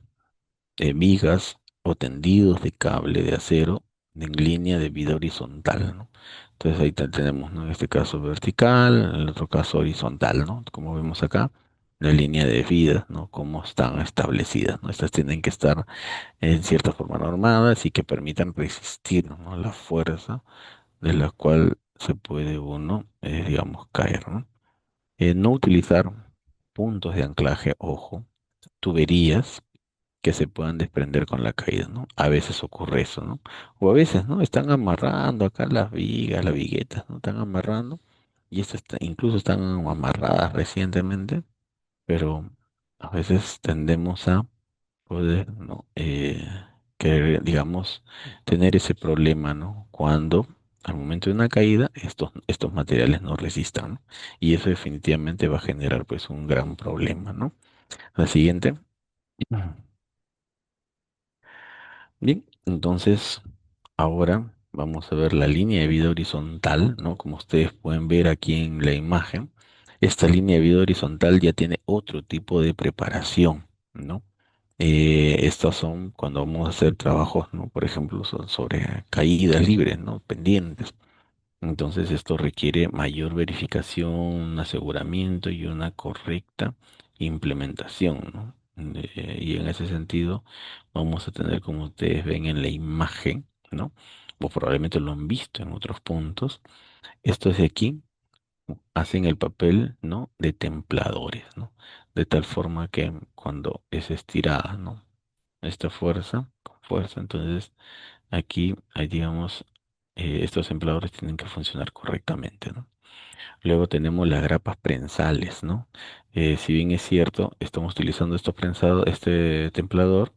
vigas o tendidos de cable de acero en línea de vida horizontal, ¿no? Entonces ahí tenemos, ¿no? En este caso vertical, en el otro caso horizontal, ¿no? Como vemos acá, la línea de vida, ¿no? Cómo están establecidas, ¿no? Estas tienen que estar en cierta forma normadas y que permitan resistir, ¿no? La fuerza de la cual se puede uno, digamos, caer, ¿no? No utilizar puntos de anclaje, ojo, tuberías que se puedan desprender con la caída, ¿no? A veces ocurre eso, ¿no? O a veces, ¿no? Están amarrando acá las vigas, las viguetas, ¿no? Están amarrando y estas incluso están amarradas recientemente, pero a veces tendemos a poder, ¿no? Querer, digamos, tener ese problema, ¿no? Cuando al momento de una caída estos materiales no resistan, ¿no? Y eso definitivamente va a generar pues un gran problema, ¿no? La siguiente. Bien, entonces ahora vamos a ver la línea de vida horizontal, ¿no? Como ustedes pueden ver aquí en la imagen, esta línea de vida horizontal ya tiene otro tipo de preparación, ¿no? Estas son cuando vamos a hacer trabajos, ¿no? Por ejemplo, sobre caídas libres, ¿no? Pendientes. Entonces esto requiere mayor verificación, aseguramiento y una correcta implementación, ¿no? Y en ese sentido vamos a tener, como ustedes ven en la imagen, ¿no? O probablemente lo han visto en otros puntos. Estos de aquí hacen el papel, ¿no? De templadores, ¿no? De tal forma que cuando es estirada, ¿no? Esta fuerza, con fuerza, entonces aquí hay, digamos, estos empleadores tienen que funcionar correctamente, ¿no? Luego tenemos las grapas prensales, ¿no? Si bien es cierto, estamos utilizando este templador,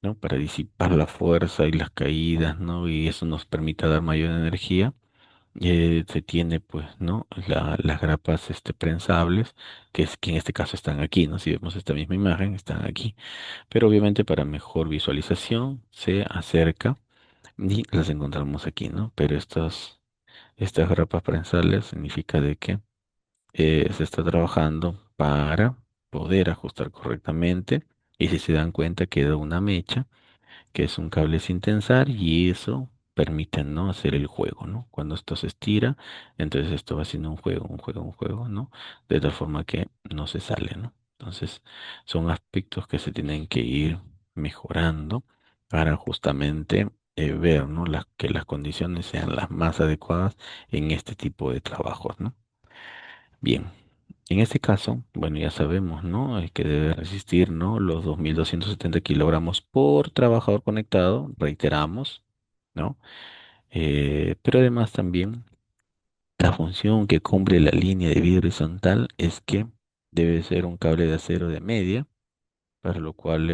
¿no? Para disipar la fuerza y las caídas, ¿no? Y eso nos permite dar mayor energía. Se tiene, pues, ¿no? Las grapas prensables, que en este caso están aquí, ¿no? Si vemos esta misma imagen, están aquí. Pero obviamente para mejor visualización se acerca y las encontramos aquí, ¿no? Pero estas grapas prensales significa de que se está trabajando para poder ajustar correctamente y si se dan cuenta queda una mecha que es un cable sin tensar y eso permite, ¿no? Hacer el juego, ¿no? Cuando esto se estira, entonces esto va haciendo un juego, un juego, un juego, ¿no? De tal forma que no se sale, ¿no? Entonces son aspectos que se tienen que ir mejorando para justamente ver, ¿no? Que las condiciones sean las más adecuadas en este tipo de trabajos, ¿no? Bien. En este caso, bueno, ya sabemos, ¿no? Que debe resistir, ¿no? Los 2.270 kilogramos por trabajador conectado, reiteramos, ¿no? Pero además también la función que cumple la línea de vida horizontal es que debe ser un cable de acero de media, para lo cual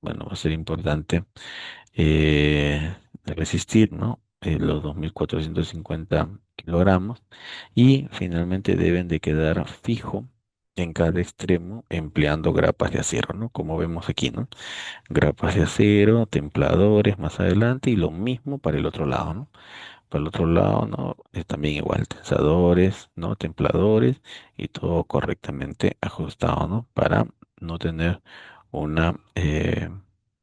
bueno, va a ser importante resistir, ¿no? Los 2.450 kilogramos y finalmente deben de quedar fijo en cada extremo empleando grapas de acero, ¿no? Como vemos aquí, ¿no? Grapas de acero, templadores más adelante y lo mismo para el otro lado, ¿no? Para el otro lado, ¿no? Es también igual, tensadores, ¿no? Templadores y todo correctamente ajustado, ¿no? Para no tener una, eh,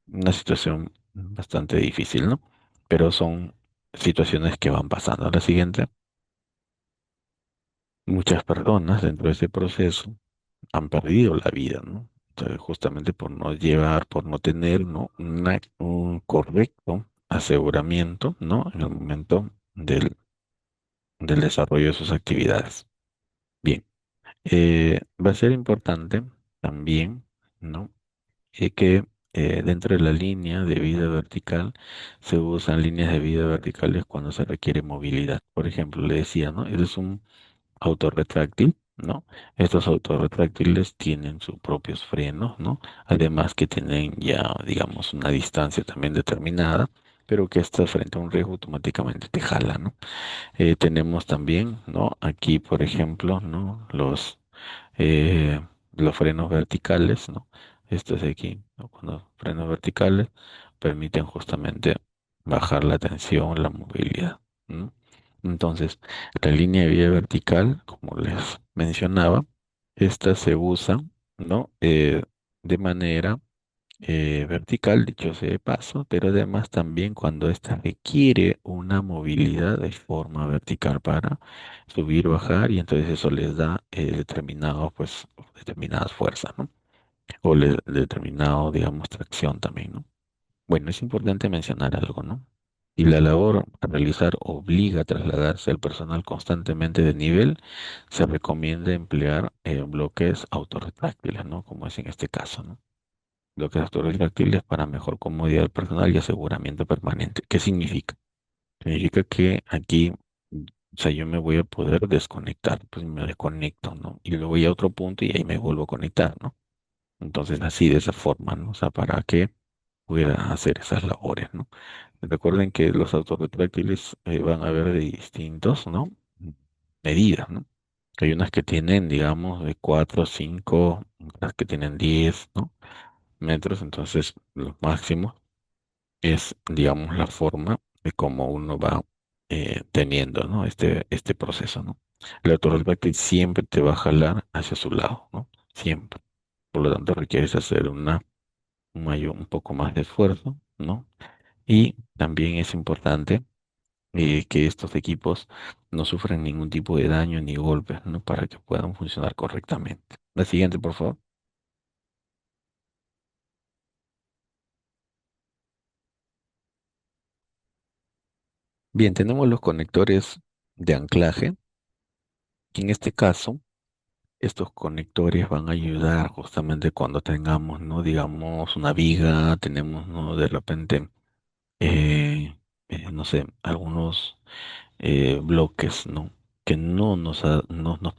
una situación bastante difícil, ¿no? Pero son situaciones que van pasando. La siguiente, muchas personas dentro de ese proceso han perdido la vida, ¿no? Entonces, justamente por no llevar, por no tener, ¿no? Un correcto aseguramiento, ¿no? En el momento del desarrollo de sus actividades. Bien, va a ser importante también, ¿no? Que dentro de la línea de vida vertical se usan líneas de vida verticales cuando se requiere movilidad. Por ejemplo, le decía, ¿no? Ese es un autorretráctil, ¿no? Estos autorretráctiles tienen sus propios frenos, ¿no? Además que tienen ya, digamos, una distancia también determinada, pero que estás frente a un riesgo automáticamente te jala, ¿no? Tenemos también, ¿no? Aquí, por ejemplo, ¿no? Eh, los frenos verticales, ¿no? Estos de aquí, ¿no? Cuando frenos verticales permiten justamente bajar la tensión, la movilidad, ¿no? Entonces, la línea de vía vertical, como les mencionaba, esta se usa, ¿no? De manera vertical, dicho sea de paso, pero además también cuando ésta requiere una movilidad de forma vertical para subir, bajar, y entonces eso les da pues, determinadas fuerzas, ¿no? O determinado, digamos, tracción también, ¿no? Bueno, es importante mencionar algo, ¿no? Y la labor a realizar obliga a trasladarse al personal constantemente de nivel, se recomienda emplear bloques autorretráctiles, ¿no? Como es en este caso, ¿no? Bloques autorretráctiles para mejor comodidad del personal y aseguramiento permanente. ¿Qué significa? Significa que aquí, o sea, yo me voy a poder desconectar, pues me desconecto, ¿no? Y luego voy a otro punto y ahí me vuelvo a conectar, ¿no? Entonces, así de esa forma, ¿no? O sea, para que pueda hacer esas labores, ¿no? Recuerden que los autorretráctiles van a haber de distintos, ¿no? Medidas, ¿no? Hay unas que tienen, digamos, de 4, 5, otras que tienen 10, ¿no? Metros, entonces los máximos es, digamos, la forma de cómo uno va teniendo, ¿no? Este proceso, ¿no? El autorretráctil siempre te va a jalar hacia su lado, ¿no? Siempre. Por lo tanto, requieres hacer un poco más de esfuerzo, ¿no? Y también es importante que estos equipos no sufran ningún tipo de daño ni golpes, ¿no? Para que puedan funcionar correctamente. La siguiente, por favor. Bien, tenemos los conectores de anclaje, que en este caso, estos conectores van a ayudar justamente cuando tengamos, ¿no? Digamos, una viga, tenemos, ¿no? De repente, eh, no sé, algunos bloques, ¿no? Que no nos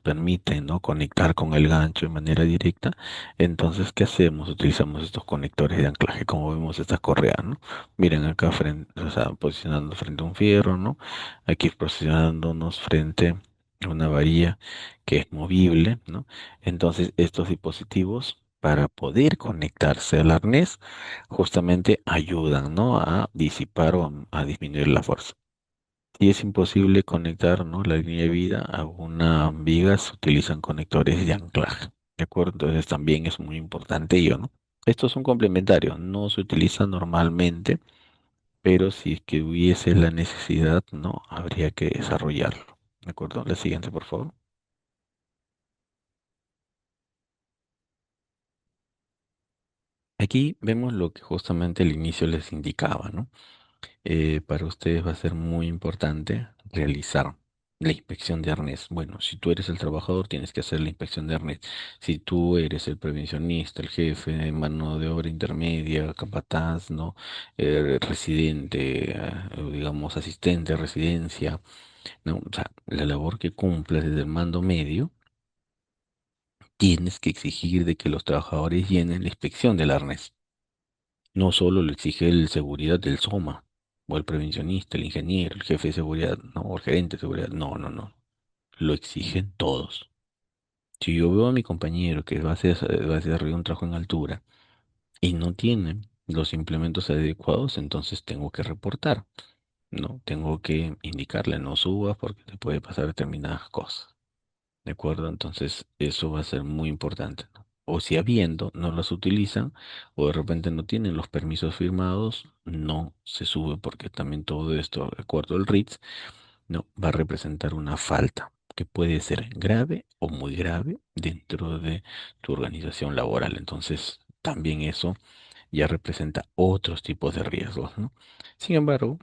permiten, ¿no? Conectar con el gancho de manera directa. Entonces, ¿qué hacemos? Utilizamos estos conectores de anclaje, como vemos estas correas, ¿no? Miren acá frente, o sea, posicionando frente a un fierro, ¿no? Aquí posicionándonos frente a una varilla que es movible, ¿no? Entonces, estos dispositivos, para poder conectarse al arnés, justamente ayudan, ¿no? A disipar o a disminuir la fuerza. Si es imposible conectar, ¿no? La línea de vida a una viga, se utilizan conectores de anclaje. ¿De acuerdo? Entonces también es muy importante ello, ¿no? Estos son complementarios, no se utilizan normalmente, pero si es que hubiese la necesidad, ¿no? Habría que desarrollarlo. ¿De acuerdo? La siguiente, por favor. Aquí vemos lo que justamente al inicio les indicaba, ¿no? Para ustedes va a ser muy importante realizar la inspección de arnés. Bueno, si tú eres el trabajador, tienes que hacer la inspección de arnés. Si tú eres el prevencionista, el jefe, mano de obra intermedia, capataz, ¿no? Residente, o digamos, asistente de residencia, ¿no? O sea, la labor que cumplas desde el mando medio, tienes que exigir de que los trabajadores llenen la inspección del arnés. No solo lo exige el seguridad del SOMA, o el prevencionista, el ingeniero, el jefe de seguridad, no, o el gerente de seguridad. No, no, no. Lo exigen todos. Si yo veo a mi compañero que va a desarrollar un trabajo en altura y no tiene los implementos adecuados, entonces tengo que reportar, ¿no? Tengo que indicarle, no subas porque te puede pasar determinadas cosas. ¿De acuerdo? Entonces, eso va a ser muy importante, ¿no? O si habiendo, no las utilizan, o de repente no tienen los permisos firmados, no se sube porque también todo esto, de acuerdo al RITS, no va a representar una falta que puede ser grave o muy grave dentro de tu organización laboral. Entonces, también eso ya representa otros tipos de riesgos, ¿no? Sin embargo,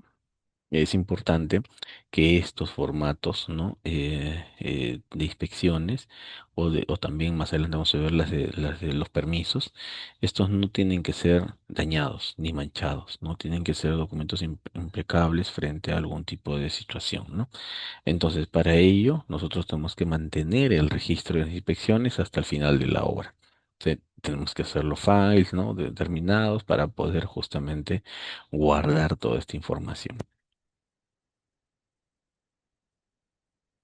es importante que estos formatos, ¿no? De inspecciones o también más adelante vamos a ver las de los permisos, estos no tienen que ser dañados ni manchados, no tienen que ser documentos impecables frente a algún tipo de situación, ¿no? Entonces, para ello, nosotros tenemos que mantener el registro de las inspecciones hasta el final de la obra. Tenemos que hacer los files, ¿no? Determinados para poder justamente guardar toda esta información.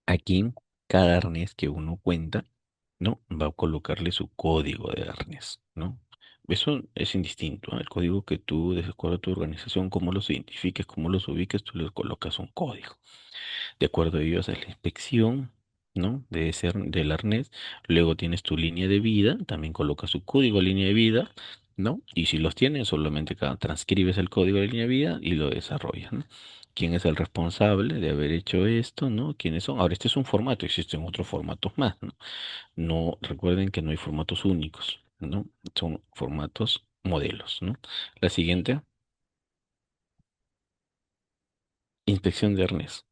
Aquí, cada arnés que uno cuenta, ¿no? Va a colocarle su código de arnés, ¿no? Eso es indistinto, ¿no? El código que tú, de acuerdo a tu organización, cómo los identifiques, cómo los ubiques, tú les colocas un código. De acuerdo a ello, haces la inspección, ¿no? Del arnés. Luego tienes tu línea de vida, también colocas su código de línea de vida, ¿no? Y si los tienes, solamente transcribes el código de línea de vida y lo desarrollas, ¿no? ¿Quién es el responsable de haber hecho esto, ¿no? ¿Quiénes son? Ahora, este es un formato, existen otros formatos más, ¿no? No, recuerden que no hay formatos únicos, ¿no? Son formatos modelos, ¿no? La siguiente, inspección de arnés.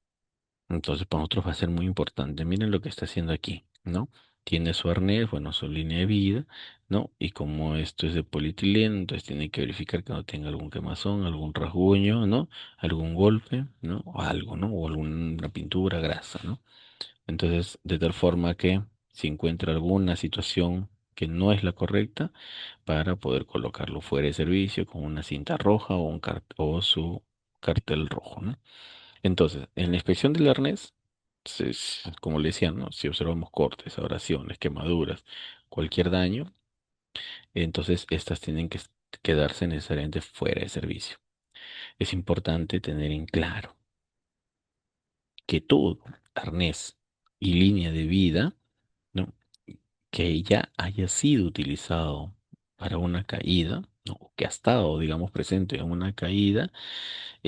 Entonces, para nosotros va a ser muy importante. Miren lo que está haciendo aquí, ¿no? Tiene su arnés, bueno, su línea de vida, ¿no? Y como esto es de polietileno, entonces tiene que verificar que no tenga algún quemazón, algún rasguño, ¿no? Algún golpe, ¿no? O algo, ¿no? O alguna pintura, grasa, ¿no? Entonces, de tal forma que si encuentra alguna situación que no es la correcta, para poder colocarlo fuera de servicio con una cinta roja o, o su cartel rojo, ¿no? Entonces, en la inspección del arnés, como le decía, ¿no? Si observamos cortes, abrasiones, quemaduras, cualquier daño, entonces estas tienen que quedarse necesariamente fuera de servicio. Es importante tener en claro que todo arnés y línea de vida, ¿no? Que ya haya sido utilizado para una caída, ¿no? O que ha estado, digamos, presente en una caída,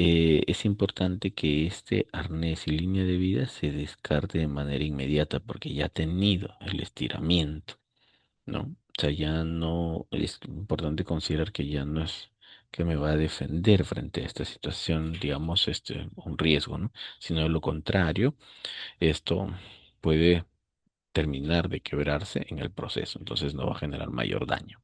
es importante que este arnés y línea de vida se descarte de manera inmediata porque ya ha tenido el estiramiento, ¿no? O sea, ya no es importante considerar que ya no es que me va a defender frente a esta situación, digamos, un riesgo, ¿no? Sino de lo contrario, esto puede terminar de quebrarse en el proceso, entonces no va a generar mayor daño.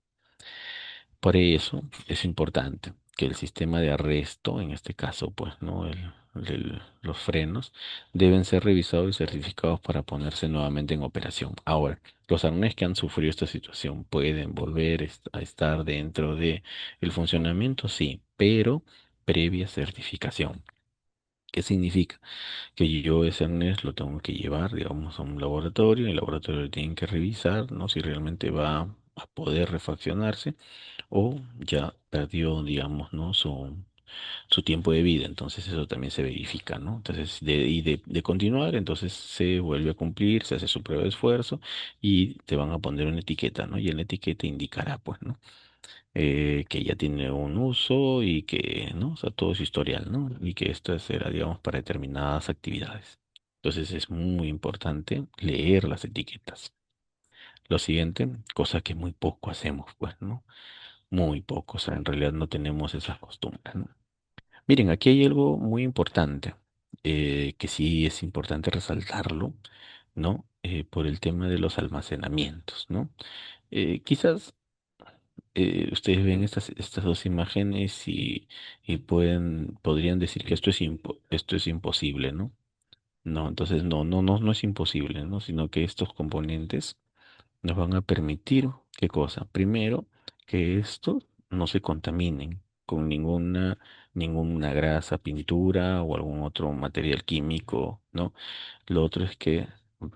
Por eso es importante que el sistema de arresto, en este caso, pues, ¿no? Los frenos deben ser revisados y certificados para ponerse nuevamente en operación. Ahora, los arnés que han sufrido esta situación pueden volver a estar dentro de el funcionamiento, sí, pero previa certificación. ¿Qué significa? Que yo ese arnés lo tengo que llevar, digamos, a un laboratorio, y el laboratorio lo tienen que revisar, ¿no? Si realmente va a poder refaccionarse o ya perdió, digamos, ¿no? Su tiempo de vida. Entonces eso también se verifica, ¿no? Entonces, de continuar, entonces se vuelve a cumplir, se hace su prueba de esfuerzo y te van a poner una etiqueta, ¿no? Y en la etiqueta indicará, pues, ¿no? Que ya tiene un uso y que, ¿no? O sea, todo su historial, ¿no? Y que esto será, digamos, para determinadas actividades. Entonces es muy importante leer las etiquetas. Lo siguiente, cosa que muy poco hacemos, pues, ¿no? Muy poco, o sea, en realidad no tenemos esas costumbres, ¿no? Miren, aquí hay algo muy importante, que sí es importante resaltarlo, ¿no? Por el tema de los almacenamientos, ¿no? Quizás ustedes ven estas dos imágenes y podrían decir que esto es imposible, ¿no? No, entonces no es imposible, ¿no? Sino que estos componentes nos van a permitir, ¿qué cosa? Primero, que estos no se contaminen con ninguna grasa, pintura o algún otro material químico, ¿no? Lo otro es que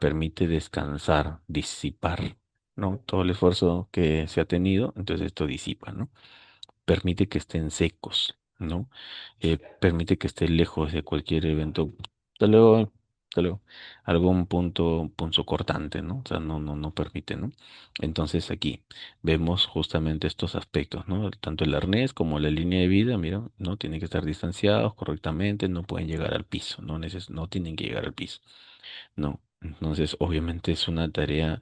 permite descansar, disipar, ¿no? Todo el esfuerzo que se ha tenido, entonces esto disipa, ¿no? Permite que estén secos, ¿no? Permite que esté lejos de cualquier evento. Hasta luego, hasta luego. Algún punto cortante, ¿no? O sea, no permite, ¿no? Entonces aquí vemos justamente estos aspectos, ¿no? Tanto el arnés como la línea de vida, mira, ¿no? Tienen que estar distanciados correctamente, no pueden llegar al piso, no tienen que llegar al piso, ¿no? Entonces, obviamente es una tarea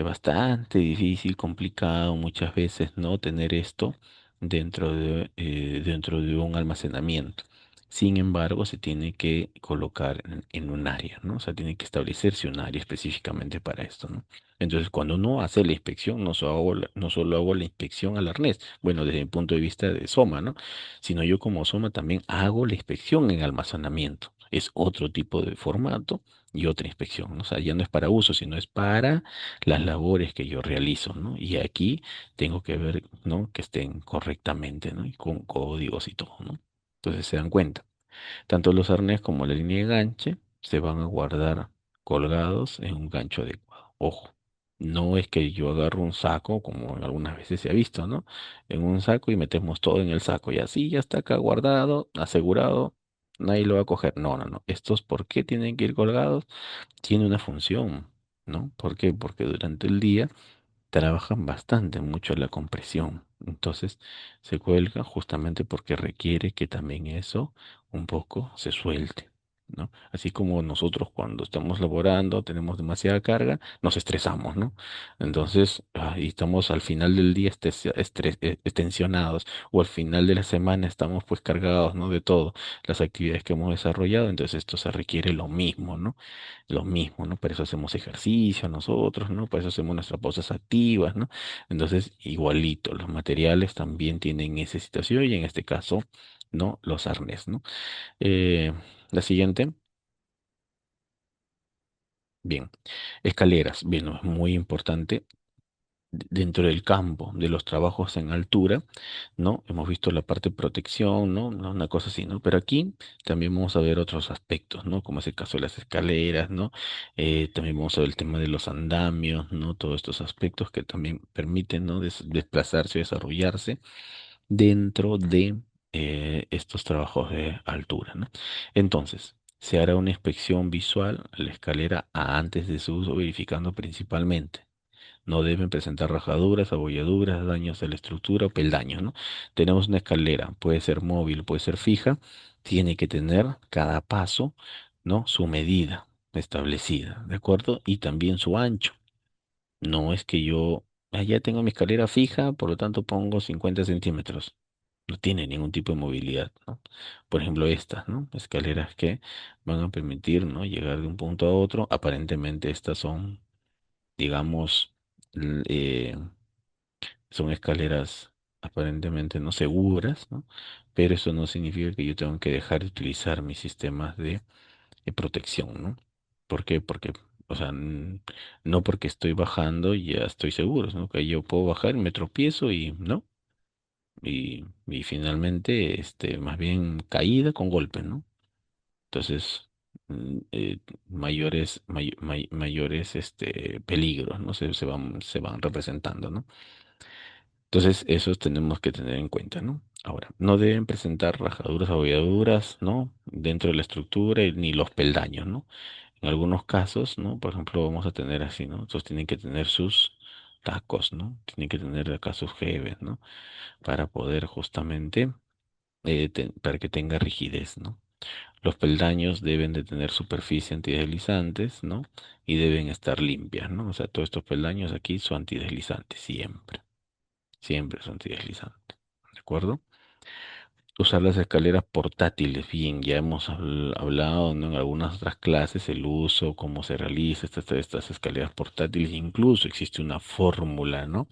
bastante difícil, complicado muchas veces, ¿no? Tener esto dentro de un almacenamiento. Sin embargo, se tiene que colocar en un área, ¿no? O sea, tiene que establecerse un área específicamente para esto, ¿no? Entonces, cuando uno hace la inspección, no solo hago la inspección al arnés, bueno, desde mi punto de vista de SOMA, ¿no? Sino yo como SOMA también hago la inspección en almacenamiento. Es otro tipo de formato y otra inspección, ¿no? O sea, ya no es para uso, sino es para las labores que yo realizo, ¿no? Y aquí tengo que ver, ¿no? Que estén correctamente, ¿no? Y con códigos y todo, ¿no? Entonces se dan cuenta. Tanto los arnés como la línea de ganche se van a guardar colgados en un gancho adecuado. Ojo, no es que yo agarro un saco, como algunas veces se ha visto, ¿no? En un saco y metemos todo en el saco y así ya está acá guardado, asegurado, nadie lo va a coger. No. ¿Estos por qué tienen que ir colgados? Tiene una función, ¿no? ¿Por qué? Porque durante el día trabajan bastante mucho la compresión. Entonces se cuelga justamente porque requiere que también eso un poco se suelte, ¿no? Así como nosotros cuando estamos laborando, tenemos demasiada carga, nos estresamos, ¿no? Entonces, y estamos al final del día tensionados, o al final de la semana estamos pues cargados, ¿no? De todo, las actividades que hemos desarrollado, entonces esto se requiere lo mismo, ¿no? Lo mismo, ¿no? Para eso hacemos ejercicio nosotros, ¿no? Para eso hacemos nuestras pausas activas, ¿no? Entonces, igualito, los materiales también tienen esa situación y en este caso, ¿no? Los arnés, ¿no? Eh, la siguiente, bien, escaleras, bien, ¿no? Es muy importante dentro del campo de los trabajos en altura, ¿no? Hemos visto la parte de protección, ¿no? Una cosa así, ¿no? Pero aquí también vamos a ver otros aspectos, ¿no? Como es el caso de las escaleras, ¿no? También vamos a ver el tema de los andamios, ¿no? Todos estos aspectos que también permiten, ¿no? Desplazarse o desarrollarse dentro de estos trabajos de altura, ¿no? Entonces, se hará una inspección visual a la escalera antes de su uso, verificando principalmente no deben presentar rajaduras, abolladuras, daños a la estructura o peldaños, ¿no? Tenemos una escalera, puede ser móvil, puede ser fija, tiene que tener cada paso, ¿no? Su medida establecida, ¿de acuerdo? Y también su ancho. No es que yo, ya tengo mi escalera fija, por lo tanto pongo 50 centímetros. No tiene ningún tipo de movilidad, ¿no? Por ejemplo, estas, ¿no? Escaleras que van a permitir, ¿no? Llegar de un punto a otro. Aparentemente estas son, digamos, l- eh, son escaleras aparentemente no seguras, ¿no? Pero eso no significa que yo tenga que dejar de utilizar mis sistemas de protección, ¿no? ¿Por qué? Porque, o sea, no porque estoy bajando ya estoy seguro, ¿no? Que yo puedo bajar, me tropiezo y, ¿no? Y finalmente, más bien caída con golpe, ¿no? Entonces, mayores, peligros, ¿no? Se van representando, ¿no? Entonces, esos tenemos que tener en cuenta, ¿no? Ahora, no deben presentar rajaduras o abolladuras, ¿no? Dentro de la estructura ni los peldaños, ¿no? En algunos casos, ¿no? Por ejemplo, vamos a tener así, ¿no? Entonces tienen que tener sus tacos, ¿no? Tienen que tener acá sus jefes, ¿no? Para poder justamente, para que tenga rigidez, ¿no? Los peldaños deben de tener superficie antideslizantes, ¿no? Y deben estar limpias, ¿no? O sea, todos estos peldaños aquí son antideslizantes siempre. Siempre son antideslizantes. ¿De acuerdo? Usar las escaleras portátiles. Bien, ya hemos hablado, ¿no? En algunas otras clases el uso, cómo se realiza estas escaleras portátiles. Incluso existe una fórmula, ¿no?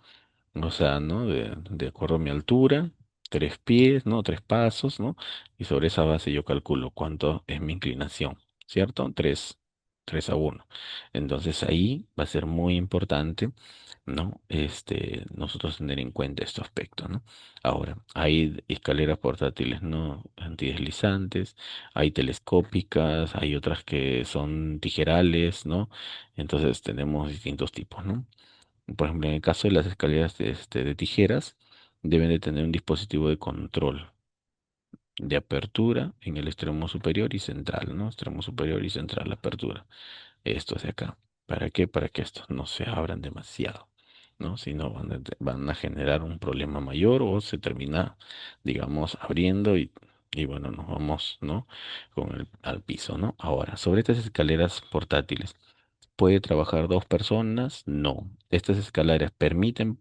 O sea, ¿no? De acuerdo a mi altura, 3 pies, ¿no? 3 pasos, ¿no? Y sobre esa base yo calculo cuánto es mi inclinación, ¿cierto? 3. 3-1. Entonces ahí va a ser muy importante, ¿no? Nosotros tener en cuenta este aspecto, ¿no? Ahora, hay escaleras portátiles, ¿no? Antideslizantes, hay telescópicas, hay otras que son tijerales, ¿no? Entonces tenemos distintos tipos, ¿no? Por ejemplo, en el caso de las escaleras de tijeras, deben de tener un dispositivo de control de apertura en el extremo superior y central, ¿no? Extremo superior y central, apertura. Estos de acá. ¿Para qué? Para que estos no se abran demasiado, ¿no? Si no, van a generar un problema mayor o se termina, digamos, abriendo y bueno, nos vamos, ¿no? Al piso, ¿no? Ahora, sobre estas escaleras portátiles, ¿puede trabajar dos personas? No. ¿Estas escaleras permiten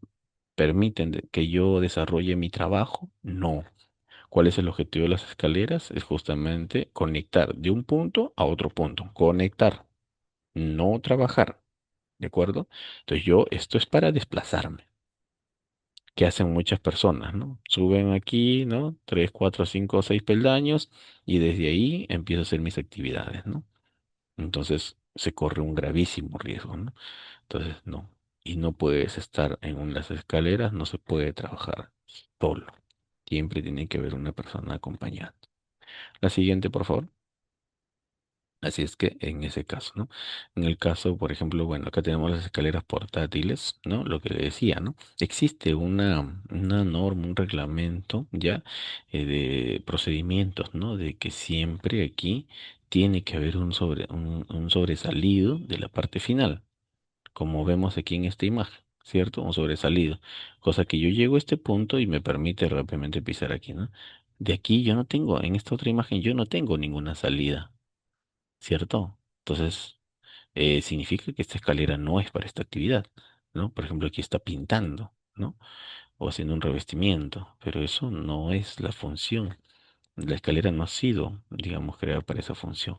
que yo desarrolle mi trabajo? No. ¿Cuál es el objetivo de las escaleras? Es justamente conectar de un punto a otro punto. Conectar, no trabajar. ¿De acuerdo? Entonces esto es para desplazarme, que hacen muchas personas, ¿no? Suben aquí, ¿no? 3, 4, 5, 6 peldaños y desde ahí empiezo a hacer mis actividades, ¿no? Entonces se corre un gravísimo riesgo, ¿no? Entonces, no. Y no puedes estar en unas escaleras, no se puede trabajar solo. Siempre tiene que haber una persona acompañando. La siguiente, por favor. Así es que en ese caso, ¿no? En el caso, por ejemplo, bueno, acá tenemos las escaleras portátiles, ¿no? Lo que le decía, ¿no? Existe una norma, un reglamento ya de procedimientos, ¿no? De que siempre aquí tiene que haber un sobresalido de la parte final, como vemos aquí en esta imagen, ¿cierto? Un sobresalido, cosa que yo llego a este punto y me permite rápidamente pisar aquí, ¿no? De aquí yo no tengo, en esta otra imagen yo no tengo ninguna salida. ¿Cierto? Entonces, significa que esta escalera no es para esta actividad, ¿no? Por ejemplo, aquí está pintando, ¿no? O haciendo un revestimiento, pero eso no es la función. La escalera no ha sido, digamos, creada para esa función,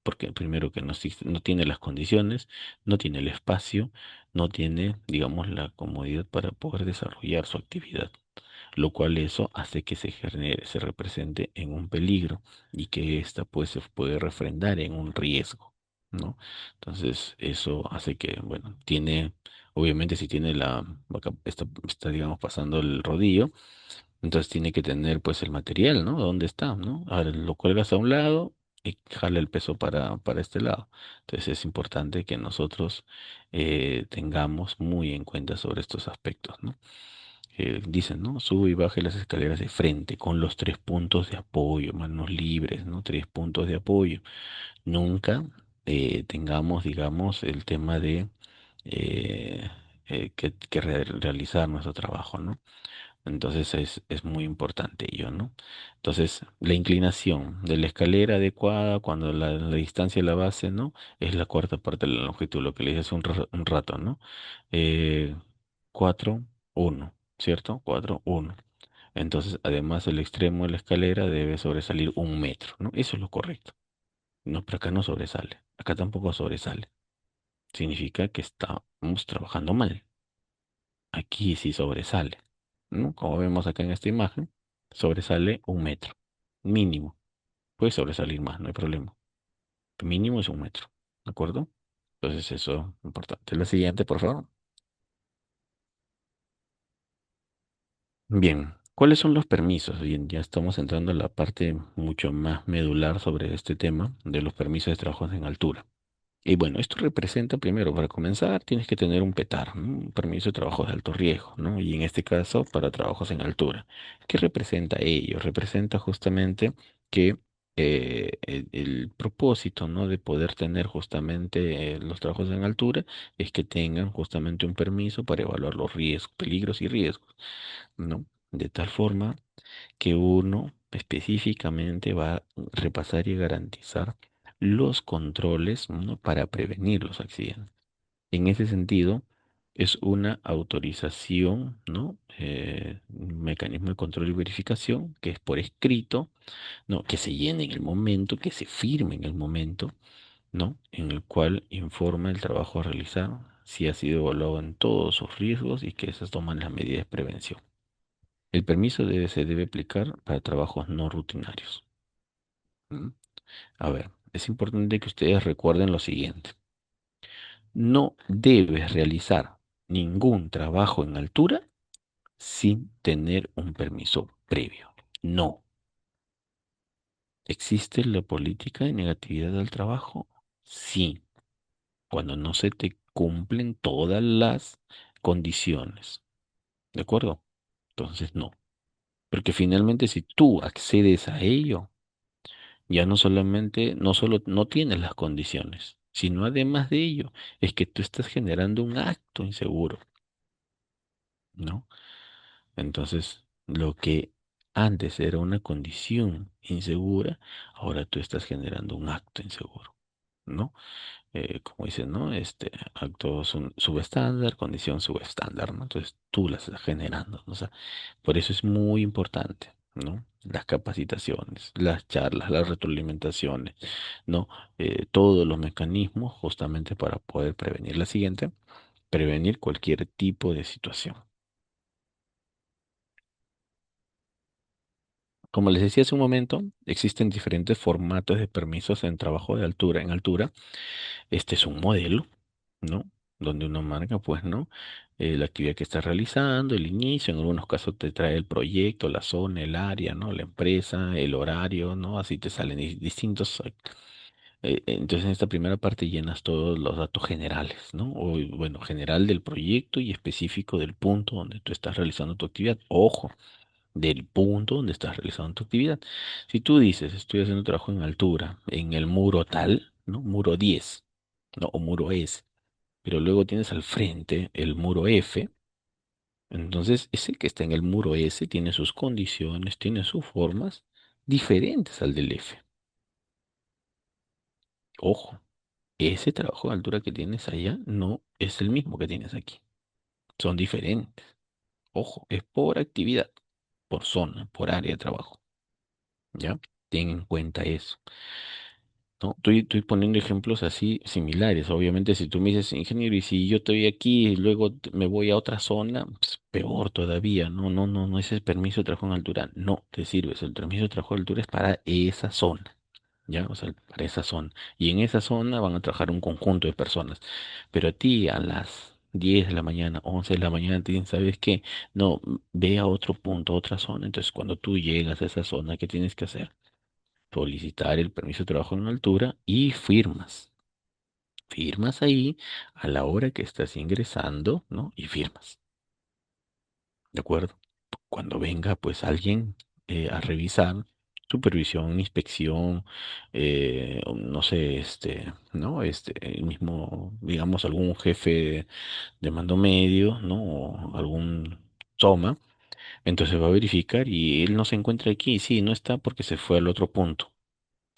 porque primero que no tiene las condiciones, no tiene el espacio, no tiene, digamos, la comodidad para poder desarrollar su actividad, lo cual eso hace que se represente en un peligro y que ésta pues se puede refrendar en un riesgo, ¿no? Entonces eso hace que, bueno, obviamente si tiene está, digamos, pasando el rodillo, entonces tiene que tener pues el material, ¿no? ¿Dónde está, no? Ahora lo cuelgas a un lado y jala el peso para este lado. Entonces es importante que nosotros tengamos muy en cuenta sobre estos aspectos, ¿no? Dicen, ¿no? Sube y baje las escaleras de frente con los 3 puntos de apoyo, manos libres, ¿no? 3 puntos de apoyo. Nunca tengamos, digamos, el tema de realizar nuestro trabajo, ¿no? Entonces es muy importante ello, ¿no? Entonces, la inclinación de la escalera adecuada cuando la distancia de la base, ¿no? Es la cuarta parte de la longitud, lo que le dije hace un rato, ¿no? Eh, 4, 1, ¿cierto? 4, 1. Entonces, además, el extremo de la escalera debe sobresalir 1 metro, ¿no? Eso es lo correcto. No, pero acá no sobresale. Acá tampoco sobresale. Significa que estamos trabajando mal. Aquí sí sobresale, ¿no? Como vemos acá en esta imagen, sobresale 1 metro, mínimo. Puede sobresalir más, no hay problema. Mínimo es 1 metro, ¿de acuerdo? Entonces eso es importante. La siguiente, por favor. Bien, ¿cuáles son los permisos? Bien, ya estamos entrando a la parte mucho más medular sobre este tema de los permisos de trabajos en altura. Y bueno, esto representa primero, para comenzar, tienes que tener un PETAR, ¿no? Un permiso de trabajo de alto riesgo, ¿no? Y en este caso, para trabajos en altura. ¿Qué representa ello? Representa justamente que el propósito, ¿no? De poder tener justamente los trabajos en altura es que tengan justamente un permiso para evaluar los riesgos, peligros y riesgos, ¿no? De tal forma que uno específicamente va a repasar y garantizar los controles, ¿no? Para prevenir los accidentes. En ese sentido, es una autorización, ¿no? Un mecanismo de control y verificación que es por escrito, ¿no? Que se llene en el momento, que se firme en el momento, ¿no? En el cual informa el trabajo a realizar, si ha sido evaluado en todos sus riesgos y que esas toman las medidas de prevención. El permiso se debe aplicar para trabajos no rutinarios. ¿Mm? A ver, es importante que ustedes recuerden lo siguiente. No debes realizar ningún trabajo en altura sin tener un permiso previo. No. ¿Existe la política de negatividad al trabajo? Sí, cuando no se te cumplen todas las condiciones. ¿De acuerdo? Entonces no. Porque finalmente si tú accedes a ello, ya no solamente, no solo no tienes las condiciones, sino además de ello, es que tú estás generando un acto inseguro, ¿no? Entonces, lo que antes era una condición insegura, ahora tú estás generando un acto inseguro, ¿no? Como dicen, ¿no? Acto subestándar, condición subestándar, ¿no? Entonces tú las estás generando, ¿no? O sea, por eso es muy importante, ¿no? Las capacitaciones, las charlas, las retroalimentaciones, ¿no? Todos los mecanismos justamente para poder prevenir la siguiente, prevenir cualquier tipo de situación. Como les decía hace un momento, existen diferentes formatos de permisos en trabajo de altura. En altura, este es un modelo, ¿no? Donde uno marca, pues, ¿no? La actividad que está realizando, el inicio, en algunos casos te trae el proyecto, la zona, el área, ¿no? La empresa, el horario, ¿no? Así te salen distintos. Entonces, en esta primera parte llenas todos los datos generales, ¿no? O, bueno, general del proyecto y específico del punto donde tú estás realizando tu actividad. Ojo, del punto donde estás realizando tu actividad. Si tú dices, estoy haciendo trabajo en altura, en el muro tal, ¿no? Muro 10, ¿no? O muro S, pero luego tienes al frente el muro F, entonces ese que está en el muro S tiene sus condiciones, tiene sus formas diferentes al del F. Ojo, ese trabajo de altura que tienes allá no es el mismo que tienes aquí. Son diferentes. Ojo, es por actividad, por zona, por área de trabajo. ¿Ya? Ten en cuenta eso. No, estoy poniendo ejemplos así similares. Obviamente, si tú me dices, ingeniero, y si yo estoy aquí y luego me voy a otra zona, pues peor todavía. No, no, no, no es el permiso de trabajo en altura. No te sirves. El permiso de trabajo en altura es para esa zona. ¿Ya? O sea, para esa zona. Y en esa zona van a trabajar un conjunto de personas. Pero a ti a las 10 de la mañana, 11 de la mañana, te dicen, ¿sabes qué? No, ve a otro punto, a otra zona. Entonces, cuando tú llegas a esa zona, ¿qué tienes que hacer? Solicitar el permiso de trabajo en altura y firmas. Firmas ahí a la hora que estás ingresando, ¿no? Y firmas, ¿de acuerdo? Cuando venga, pues alguien a revisar, supervisión, inspección, o no sé, ¿no? El mismo, digamos, algún jefe de mando medio, ¿no? O algún toma, entonces va a verificar y él no se encuentra aquí, sí, no está porque se fue al otro punto.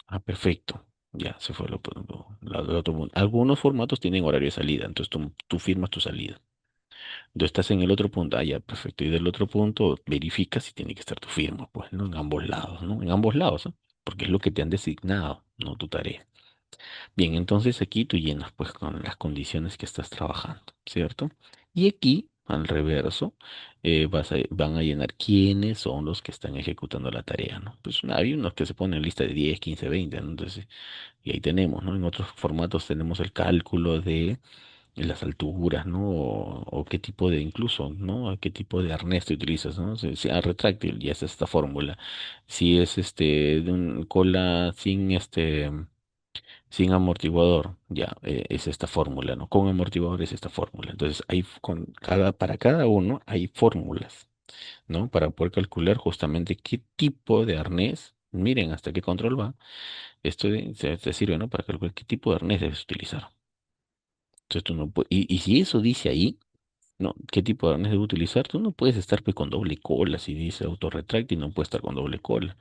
Ah, perfecto. Ya, se fue lo otro punto. Algunos formatos tienen horario de salida, entonces tú firmas tu salida. Tú estás en el otro punto, ah, ya, perfecto. Y del otro punto verificas si tiene que estar tu firma, pues, ¿no? En ambos lados, ¿no? En ambos lados, ¿no? Porque es lo que te han designado, no tu tarea. Bien, entonces aquí tú llenas, pues, con las condiciones que estás trabajando, ¿cierto? Y aquí, al reverso, van a llenar quiénes son los que están ejecutando la tarea, ¿no? Pues hay unos que se ponen en lista de 10, 15, 20, ¿no? Entonces, y ahí tenemos, ¿no? En otros formatos tenemos el cálculo de las alturas, ¿no? O qué tipo de, incluso, ¿no? A qué tipo de arnés te utilizas, ¿no? Si retráctil, ya es esta fórmula. Si es de un cola sin amortiguador, ya es esta fórmula, ¿no? Con amortiguador es esta fórmula. Entonces, para cada uno hay fórmulas, ¿no? Para poder calcular justamente qué tipo de arnés, miren hasta qué control va. Esto te sirve, ¿no? Para calcular qué tipo de arnés debes utilizar. Entonces tú no puedes, y si eso dice ahí, ¿no? ¿Qué tipo de arnés debes utilizar? Tú no puedes estar pues, con doble cola, si dice autorretráctil, no puedes estar con doble cola.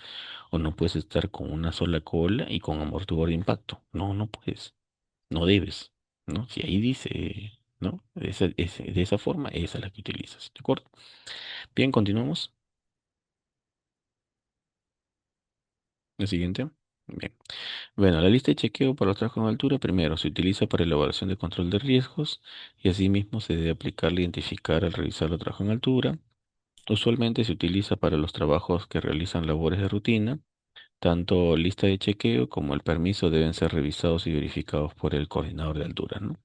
O no puedes estar con una sola cola y con amortiguador de impacto. No, no puedes. No debes, ¿no? Si ahí dice, ¿no? De esa forma, esa es la que utilizas, ¿de acuerdo? Bien, continuamos. La siguiente. Bien. Bueno, la lista de chequeo para los trabajos en altura, primero, se utiliza para elaboración de control de riesgos y asimismo se debe aplicar, identificar al realizar los trabajos en altura. Usualmente se utiliza para los trabajos que realizan labores de rutina, Tanto lista de chequeo como el permiso deben ser revisados y verificados por el coordinador de alturas, ¿no?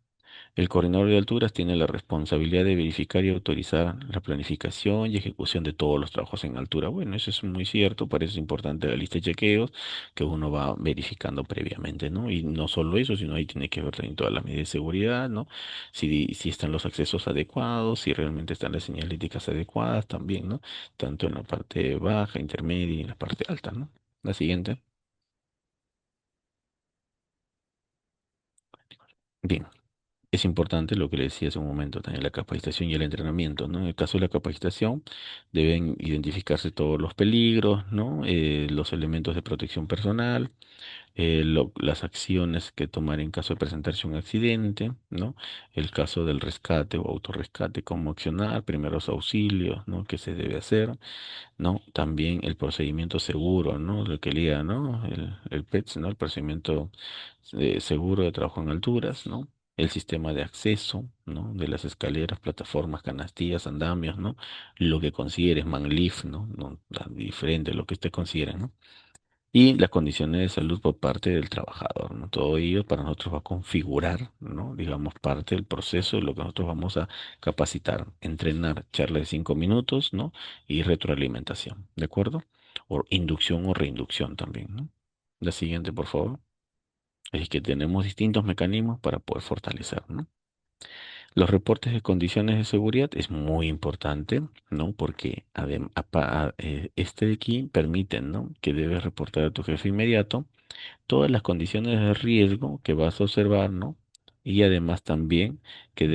El coordinador de alturas tiene la responsabilidad de verificar y autorizar la planificación y ejecución de todos los trabajos en altura. Bueno, eso es muy cierto, para eso es importante la lista de chequeos que uno va verificando previamente, ¿no? Y no solo eso, sino ahí tiene que ver también todas las medidas de seguridad, ¿no? Si están los accesos adecuados, si realmente están las señaléticas adecuadas también, ¿no? Tanto en la parte baja, intermedia y en la parte alta, ¿no? La siguiente. Bien. Es importante lo que le decía hace un momento, también la capacitación y el entrenamiento, ¿no? En el caso de la capacitación, deben identificarse todos los peligros, ¿no? Los elementos de protección personal, las acciones que tomar en caso de presentarse un accidente, ¿no? El caso del rescate o autorrescate, cómo accionar, primeros auxilios, ¿no? ¿Qué se debe hacer? ¿No? También el procedimiento seguro, ¿no? Lo que liga, ¿no? El PETS, ¿no? El procedimiento seguro de trabajo en alturas, ¿no? El sistema de acceso, ¿no? De las escaleras, plataformas, canastillas, andamios, ¿no? Lo que consideres, manlift, ¿no? No, diferente, lo que usted considere, ¿no? Y las condiciones de salud por parte del trabajador, ¿no? Todo ello para nosotros va a configurar, ¿no? Digamos, parte del proceso de lo que nosotros vamos a capacitar, entrenar, charla de 5 minutos, ¿no? Y retroalimentación, ¿de acuerdo? O inducción o reinducción también, ¿no? La siguiente, por favor. Es que tenemos distintos mecanismos para poder fortalecer, ¿no? Los reportes de condiciones de seguridad es muy importante, ¿no? Porque este de aquí permiten, ¿no? Que debes reportar a tu jefe inmediato todas las condiciones de riesgo que vas a observar, ¿no? Y además también que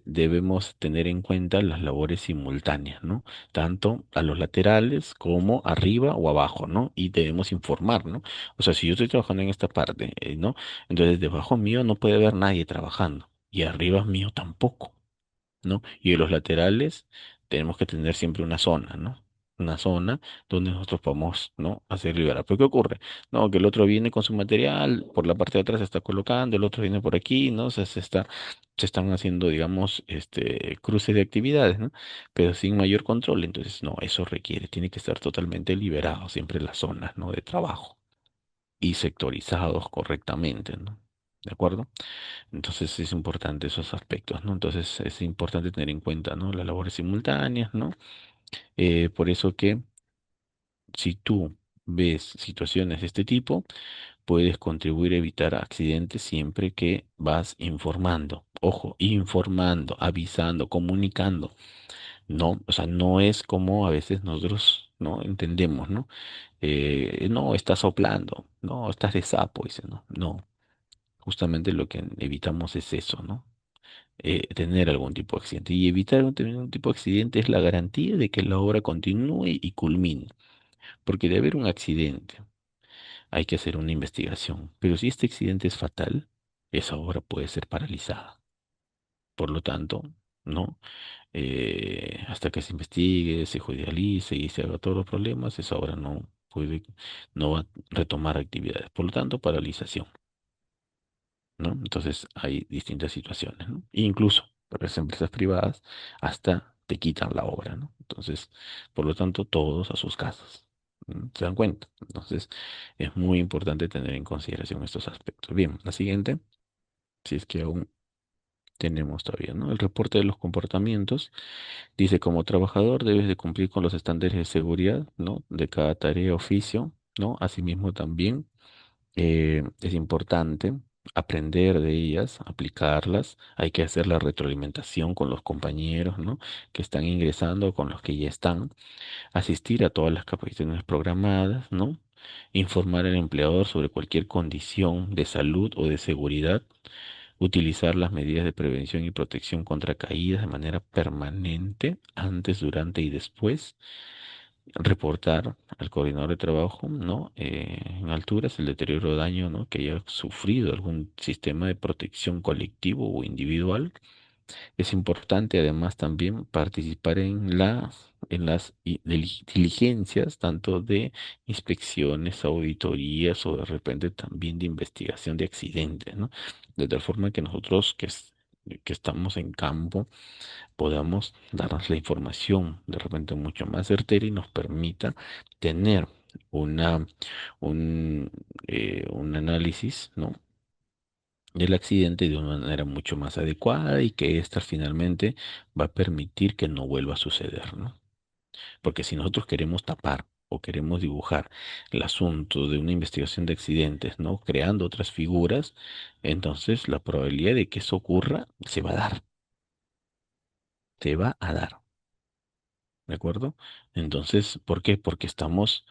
debemos tener en cuenta las labores simultáneas, ¿no? Tanto a los laterales como arriba o abajo, ¿no? Y debemos informar, ¿no? O sea, si yo estoy trabajando en esta parte, ¿no? Entonces debajo mío no puede haber nadie trabajando y arriba mío tampoco. ¿No? Y de los laterales tenemos que tener siempre una zona, ¿no? Una zona donde nosotros podamos, ¿no? Hacer liberar. ¿Pero qué ocurre? No, que el otro viene con su material, por la parte de atrás se está colocando, el otro viene por aquí, ¿no? O sea, se están haciendo, digamos, cruces de actividades, ¿no? Pero sin mayor control. Entonces, no, eso requiere, tiene que estar totalmente liberado siempre las zonas, ¿no? De trabajo y sectorizados correctamente, ¿no? ¿De acuerdo? Entonces es importante esos aspectos, ¿no? Entonces es importante tener en cuenta, ¿no? Las labores simultáneas, ¿no? Por eso que si tú ves situaciones de este tipo, puedes contribuir a evitar accidentes siempre que vas informando. Ojo, informando, avisando, comunicando. No, o sea, no es como a veces nosotros no entendemos, ¿no? No, estás soplando, no, estás de sapo, dice, no, no. Justamente lo que evitamos es eso, ¿no? Tener algún tipo de accidente. Y evitar tener un tipo de accidente es la garantía de que la obra continúe y culmine. Porque de haber un accidente, hay que hacer una investigación. Pero si este accidente es fatal, esa obra puede ser paralizada. Por lo tanto, ¿no? Hasta que se investigue, se judicialice y se haga todos los problemas, esa obra no va a retomar actividades. Por lo tanto, paralización. ¿No? Entonces hay distintas situaciones, ¿no? Incluso para las empresas privadas hasta te quitan la obra, ¿no? Entonces, por lo tanto, todos a sus casas. ¿Se dan cuenta? Entonces, es muy importante tener en consideración estos aspectos. Bien, la siguiente, si es que aún tenemos todavía, ¿no? El reporte de los comportamientos dice, como trabajador debes de cumplir con los estándares de seguridad, ¿no? De cada tarea, oficio, ¿no? Asimismo también es importante aprender de ellas, aplicarlas. Hay que hacer la retroalimentación con los compañeros, ¿no? Que están ingresando, con los que ya están. Asistir a todas las capacitaciones programadas, ¿no? Informar al empleador sobre cualquier condición de salud o de seguridad. Utilizar las medidas de prevención y protección contra caídas de manera permanente, antes, durante y después reportar al coordinador de trabajo, ¿no? En alturas el deterioro o daño, ¿no? Que haya sufrido algún sistema de protección colectivo o individual. Es importante además también participar en las diligencias, tanto de inspecciones, auditorías o de repente también de investigación de accidentes, ¿no? De tal forma que nosotros que estamos en campo podamos darnos la información de repente mucho más certera y nos permita tener una, un análisis, ¿no? del accidente de una manera mucho más adecuada y que ésta finalmente va a permitir que no vuelva a suceder, ¿no? Porque si nosotros queremos tapar o queremos dibujar el asunto de una investigación de accidentes, ¿no? Creando otras figuras, entonces la probabilidad de que eso ocurra se va a dar, se va a dar, ¿de acuerdo? Entonces, ¿por qué? Porque estamos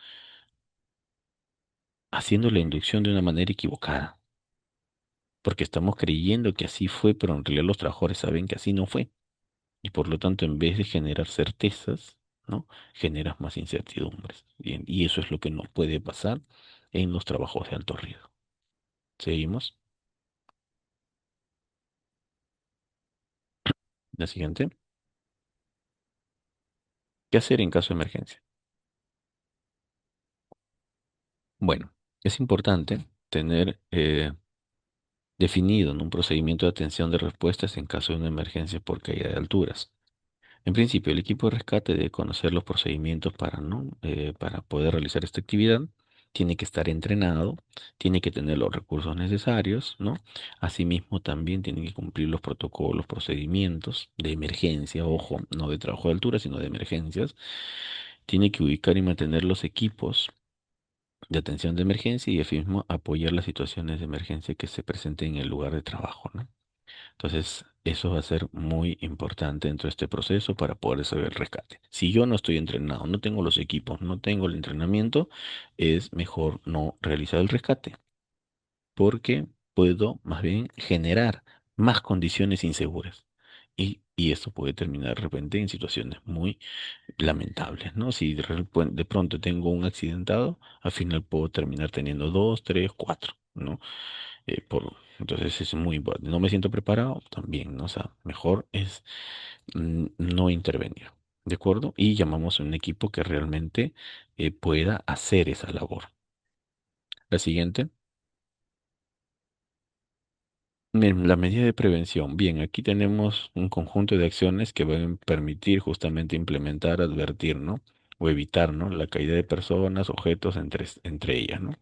haciendo la inducción de una manera equivocada, porque estamos creyendo que así fue, pero en realidad los trabajadores saben que así no fue. Y por lo tanto, en vez de generar certezas, ¿no? Generas más incertidumbres. Bien, y eso es lo que no puede pasar en los trabajos de alto riesgo. Seguimos. La siguiente. ¿Qué hacer en caso de emergencia? Bueno, es importante tener definido, ¿no? un procedimiento de atención de respuestas en caso de una emergencia por caída de alturas. En principio, el equipo de rescate debe conocer los procedimientos para, ¿no? Para poder realizar esta actividad. Tiene que estar entrenado, tiene que tener los recursos necesarios, ¿no? Asimismo, también tiene que cumplir los protocolos, procedimientos de emergencia, ojo, no de trabajo de altura, sino de emergencias. Tiene que ubicar y mantener los equipos de atención de emergencia y asimismo apoyar las situaciones de emergencia que se presenten en el lugar de trabajo, ¿no? Entonces, eso va a ser muy importante dentro de este proceso para poder hacer el rescate. Si yo no estoy entrenado, no tengo los equipos, no tengo el entrenamiento, es mejor no realizar el rescate, porque puedo más bien generar más condiciones inseguras. Y esto puede terminar de repente en situaciones muy lamentables, ¿no? Si de pronto tengo un accidentado, al final puedo terminar teniendo dos, tres, cuatro, ¿no? Entonces es muy importante. No me siento preparado también, ¿no? O sea, mejor es no intervenir, ¿de acuerdo? Y llamamos a un equipo que realmente pueda hacer esa labor. La siguiente, bien, la medida de prevención. Bien, aquí tenemos un conjunto de acciones que van a permitir justamente implementar, advertir, ¿no? O evitar, ¿no? La caída de personas, objetos entre ellas, ¿no?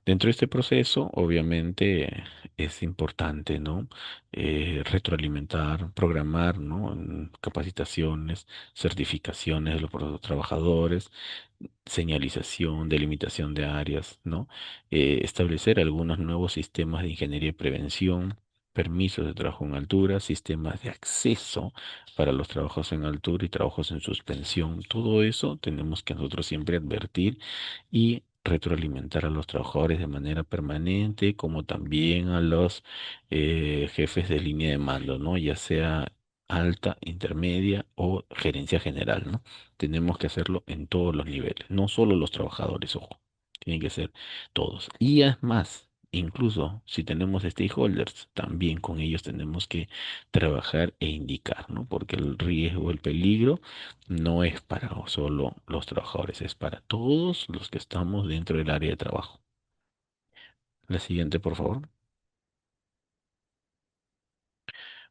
Dentro de este proceso, obviamente, es importante, ¿no? Retroalimentar, programar, ¿no? Capacitaciones, certificaciones de los trabajadores, señalización, delimitación de áreas, ¿no? Establecer algunos nuevos sistemas de ingeniería y prevención, permisos de trabajo en altura, sistemas de acceso para los trabajos en altura y trabajos en suspensión. Todo eso tenemos que nosotros siempre advertir y retroalimentar a los trabajadores de manera permanente, como también a los jefes de línea de mando, ¿no? Ya sea alta, intermedia o gerencia general, ¿no? Tenemos que hacerlo en todos los niveles, no solo los trabajadores, ojo, tienen que ser todos. Y es más, incluso si tenemos stakeholders, también con ellos tenemos que trabajar e indicar, ¿no? Porque el riesgo, el peligro no es para solo los trabajadores, es para todos los que estamos dentro del área de trabajo. La siguiente, por favor.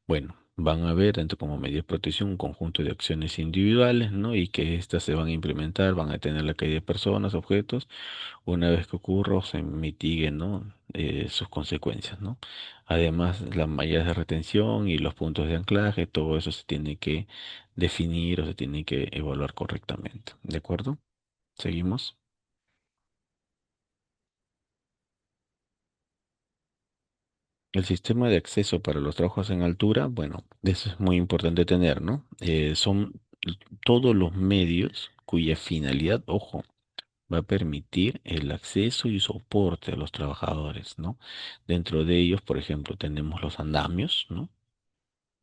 Bueno, van a haber dentro como medida de protección un conjunto de acciones individuales, ¿no? Y que éstas se van a implementar, van a detener la caída de personas, objetos, una vez que ocurra o se mitiguen, ¿no? Sus consecuencias, ¿no? Además, las mallas de retención y los puntos de anclaje, todo eso se tiene que definir o se tiene que evaluar correctamente, ¿de acuerdo? Seguimos. El sistema de acceso para los trabajos en altura, bueno, eso es muy importante tener, ¿no? Son todos los medios cuya finalidad, ojo, va a permitir el acceso y soporte a los trabajadores, ¿no? Dentro de ellos, por ejemplo, tenemos los andamios, ¿no?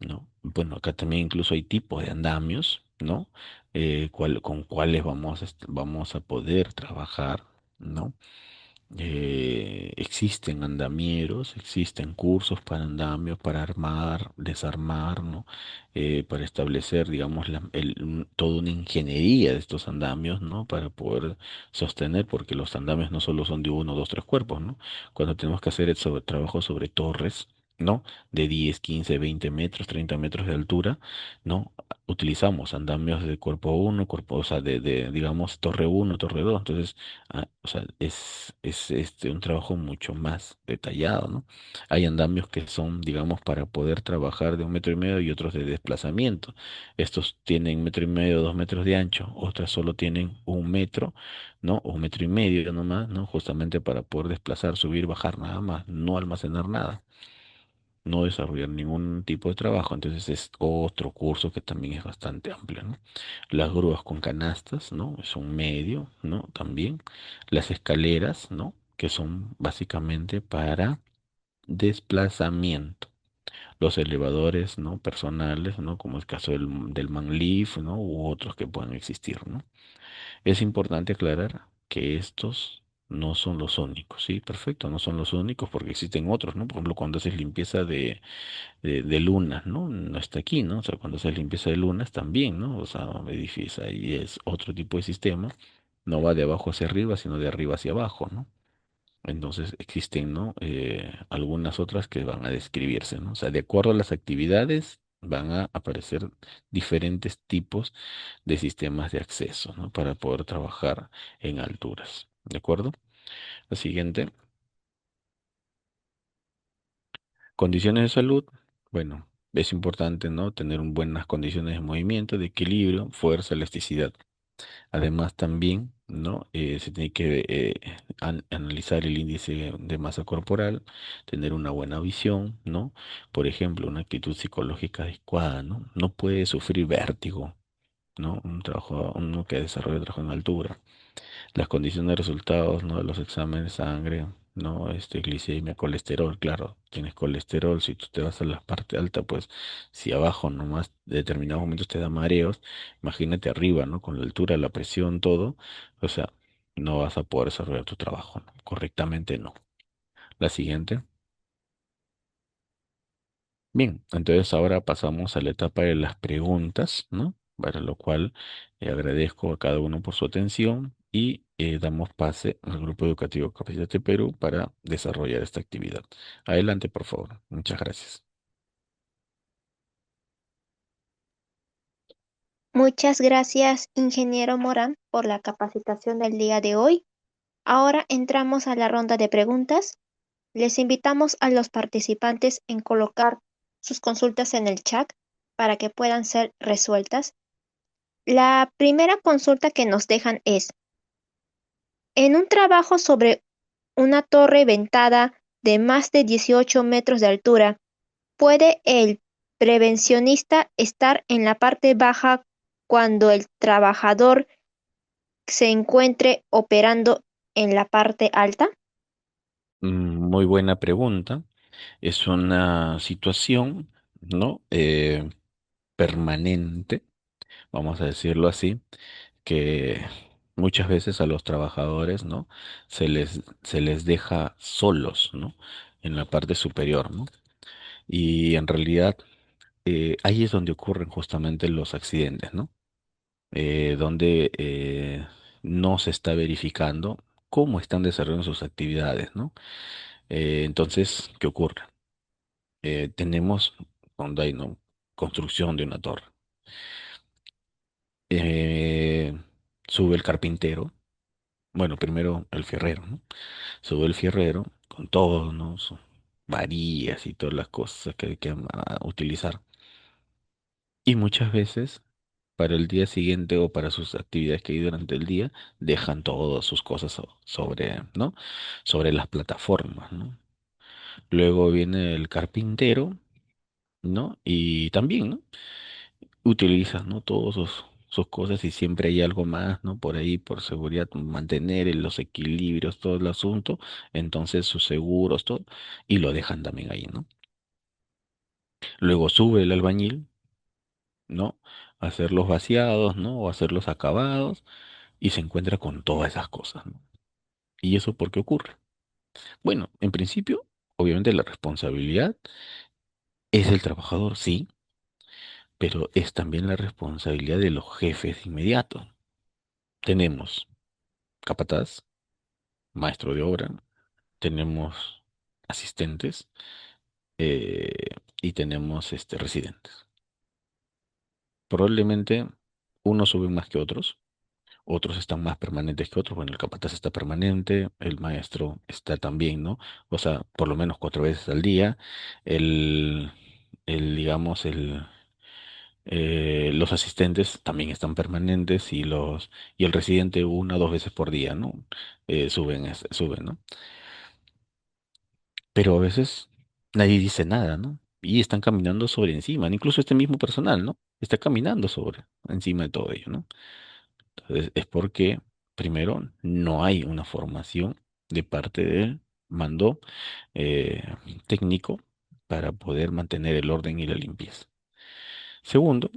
¿No? Bueno, acá también incluso hay tipos de andamios, ¿no? Con cuáles vamos a poder trabajar, ¿no? Existen andamieros, existen cursos para andamios, para armar, desarmar, ¿no? Para establecer, digamos, toda una ingeniería de estos andamios, ¿no? Para poder sostener, porque los andamios no solo son de uno, dos, tres cuerpos, ¿no? Cuando tenemos que hacer trabajo sobre torres, ¿no? De 10, 15, 20 metros, 30 metros de altura, ¿no? Utilizamos andamios de cuerpo uno, cuerpo, o sea, digamos, torre uno, torre 2. Entonces, o sea, es un trabajo mucho más detallado, ¿no? Hay andamios que son, digamos, para poder trabajar de 1,5 metros y otros de desplazamiento. Estos tienen 1,5 metros, 2 metros de ancho, otras solo tienen 1 metro, ¿no? O 1,5 metros nomás, ¿no? Justamente para poder desplazar, subir, bajar nada más, no almacenar nada, no desarrollar ningún tipo de trabajo. Entonces es otro curso que también es bastante amplio, ¿no? Las grúas con canastas, ¿no? Es un medio, ¿no? También las escaleras, ¿no? Que son básicamente para desplazamiento. Los elevadores, ¿no? Personales, ¿no? Como el caso del ManLift, ¿no? U otros que puedan existir, ¿no? Es importante aclarar que estos no son los únicos, ¿sí? Perfecto, no son los únicos porque existen otros, ¿no? Por ejemplo, cuando haces limpieza de lunas, ¿no? No está aquí, ¿no? O sea, cuando haces limpieza de lunas también, ¿no? O sea, edificio ahí es otro tipo de sistema, no va de abajo hacia arriba, sino de arriba hacia abajo, ¿no? Entonces existen, ¿no? Algunas otras que van a describirse, ¿no? O sea, de acuerdo a las actividades van a aparecer diferentes tipos de sistemas de acceso, ¿no? Para poder trabajar en alturas, ¿de acuerdo? La siguiente, condiciones de salud. Bueno, es importante, ¿no? Tener buenas condiciones de movimiento, de equilibrio, fuerza, elasticidad. Además, también, ¿no? Se tiene que analizar el índice de masa corporal, tener una buena visión, ¿no? Por ejemplo, una actitud psicológica adecuada, ¿no? No puede sufrir vértigo, ¿no? Uno que desarrolla trabajo en altura. Las condiciones de resultados, ¿no? De los exámenes de sangre, ¿no? Glicemia, colesterol, claro, tienes colesterol. Si tú te vas a la parte alta, pues si abajo nomás de determinados momentos te da mareos, imagínate arriba, ¿no? Con la altura, la presión, todo, o sea, no vas a poder desarrollar tu trabajo, ¿no? Correctamente, no. La siguiente. Bien, entonces ahora pasamos a la etapa de las preguntas, ¿no? Para lo cual agradezco a cada uno por su atención y damos pase al Grupo Educativo Capacítate Perú para desarrollar esta actividad. Adelante, por favor. Muchas gracias. Muchas gracias, ingeniero Morán, por la capacitación del día de hoy. Ahora entramos a la ronda de preguntas. Les invitamos a los participantes en colocar sus consultas en el chat para que puedan ser resueltas. La primera consulta que nos dejan es, en un trabajo sobre una torre ventada de más de 18 metros de altura, ¿puede el prevencionista estar en la parte baja cuando el trabajador se encuentre operando en la parte alta? Muy buena pregunta. Es una situación, ¿no? Permanente, vamos a decirlo así, que muchas veces a los trabajadores, ¿no? Se les deja solos, ¿no? En la parte superior, ¿no? Y en realidad ahí es donde ocurren justamente los accidentes, ¿no? Donde no se está verificando cómo están desarrollando sus actividades, ¿no? Entonces, ¿qué ocurre? Tenemos cuando hay, ¿no? Construcción de una torre. Eh, Sube el carpintero, bueno, primero el fierrero, ¿no? Sube el fierrero con todo, ¿no? Sus varillas y todas las cosas que hay que utilizar. Y muchas veces, para el día siguiente o para sus actividades que hay durante el día, dejan todas sus cosas sobre, ¿no? Sobre las plataformas, ¿no? Luego viene el carpintero, ¿no? Y también, ¿no? Utiliza, ¿no? Todas sus cosas y siempre hay algo más, ¿no? Por ahí, por seguridad, mantener los equilibrios, todo el asunto, entonces sus seguros, todo, y lo dejan también ahí, ¿no? Luego sube el albañil, ¿no? A hacer los vaciados, ¿no? O hacer los acabados, y se encuentra con todas esas cosas, ¿no? ¿Y eso por qué ocurre? Bueno, en principio, obviamente la responsabilidad es del trabajador, sí, pero es también la responsabilidad de los jefes inmediatos. Tenemos capataz, maestro de obra, tenemos asistentes, eh, y tenemos residentes. Probablemente unos suben más que otros, otros están más permanentes que otros. Bueno, el capataz está permanente, el maestro está también, ¿no? O sea, por lo menos 4 veces al día. El, digamos, los asistentes también están permanentes y el residente 1 o 2 veces por día, ¿no? Suben, ¿no? Pero a veces nadie dice nada, ¿no? Y están caminando sobre encima, ¿no? Incluso este mismo personal, ¿no? Está caminando sobre encima de todo ello, ¿no? Entonces, es porque, primero, no hay una formación de parte del mando eh, técnico para poder mantener el orden y la limpieza. Segundo,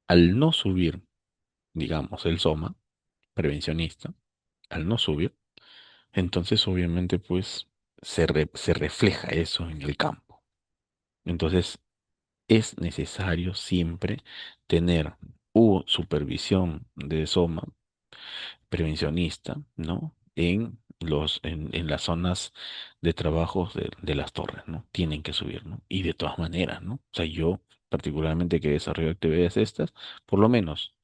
al no subir, digamos, el SOMA prevencionista, al no subir, entonces obviamente pues se refleja eso en el campo. Entonces, es necesario siempre tener supervisión de SOMA prevencionista, ¿no? En las zonas de trabajos de las torres, ¿no? Tienen que subir, ¿no? Y de todas maneras, ¿no? O sea, yo particularmente que desarrollo actividades estas, por lo menos,